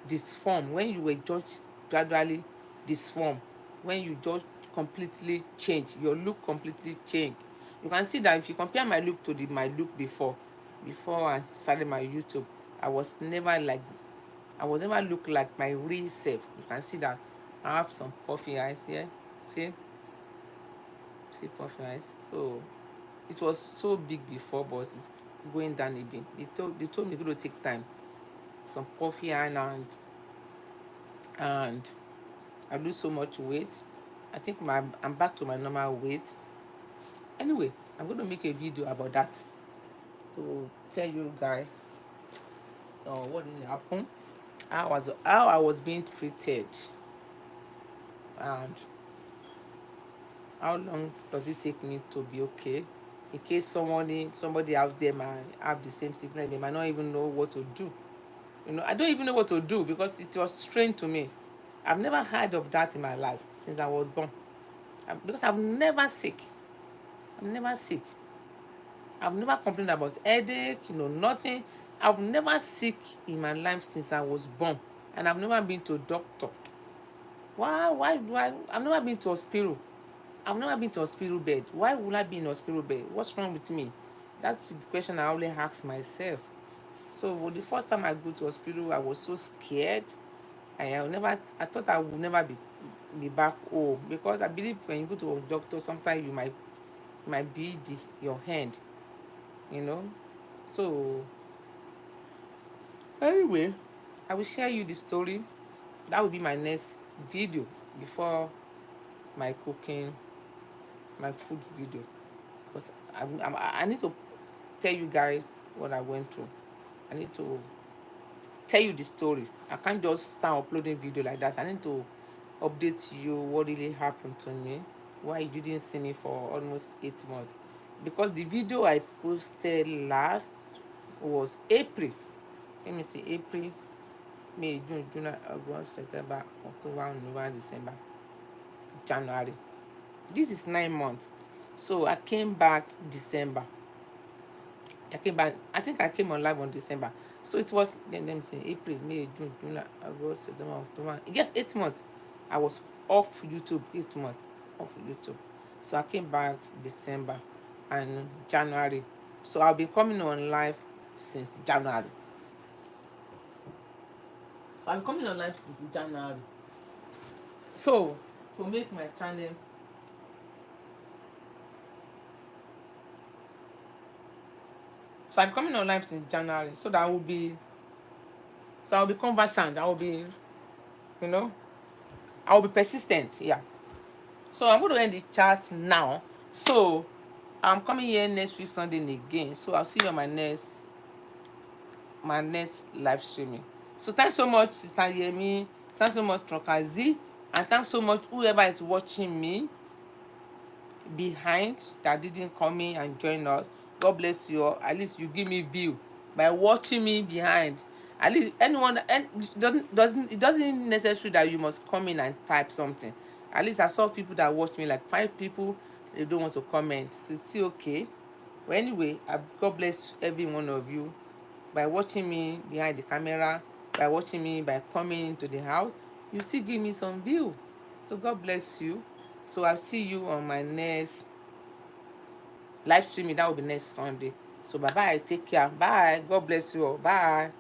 disformed, when you were just gradually disformed, when you just completely change, your look completely change. You can see that if you compare my look to my look before I started my YouTube, I was never look like my real self. You can see that I have some puffy eyes here. See puffy eyes. So it was so big before, but it's going down a bit. They told me it's going to take time. Some puffy eye, and I lose so much weight. I think I'm back to my normal weight. Anyway, I'm going to make a video about that to tell you guys what did happen, how I was being treated, and how long does it take me to be okay. In case somebody out there might have the same sickness, they might not even know what to do. You know, I don't even know what to do because it was strange to me. I've never heard of that in my life since I was born. Because I'm never sick. I'm never sick. I've never complained about headache, you know, nothing. I've never sick in my life since I was born. And I've never been to a doctor. Why do I've never been to hospital. I've never been to hospital bed. Why would I be in hospital bed? What's wrong with me? That's the question I always ask myself. So the first time I go to hospital, I was so scared. I thought I would never be back home because I believe when you go to a doctor, sometimes you might be your hand, you know. So anyway, I will share you the story. That will be my next video before my cooking, my food video, because I need to tell you guys what I went through. I need to tell you the story. I can't just start uploading video like that. I need to update you what really happened to me, why you didn't see me for almost 8 months. Because the video I posted last was April. Let me see, April, May, June, July, August, September, October, November, December, January. This is 9 months. So I came back December. I think I came on live on December. So it was, let me say, April, May, June, July, August, September, October. Yes, 8 months. I was off YouTube, 8 months off YouTube. So I came back December and January. So I've been coming on live since January. So I'm coming on live since January. So to make my channel I'm coming on live since January so that I'll be conversant. You know, I will be persistent. Yeah. So I'm going to end the chat now. So I'm coming here next week Sunday again. So I'll see you on my next live streaming. So thanks so much, Sister Yemi. Thanks so much, Trokazi. And thanks so much whoever is watching me behind that didn't come in and join us. God bless you all. At least you give me view by watching me behind. At least anyone, and it doesn't necessary that you must come in and type something. At least I saw people that watch me, like 5 people, they don't want to comment. So it's still okay. But anyway, God bless every one of you by watching me behind the camera, by watching me, by coming into the house. You still give me some view. So God bless you. So I'll see you on my next live streaming. That will be next Sunday. So bye bye. Take care. Bye. God bless you all. Bye.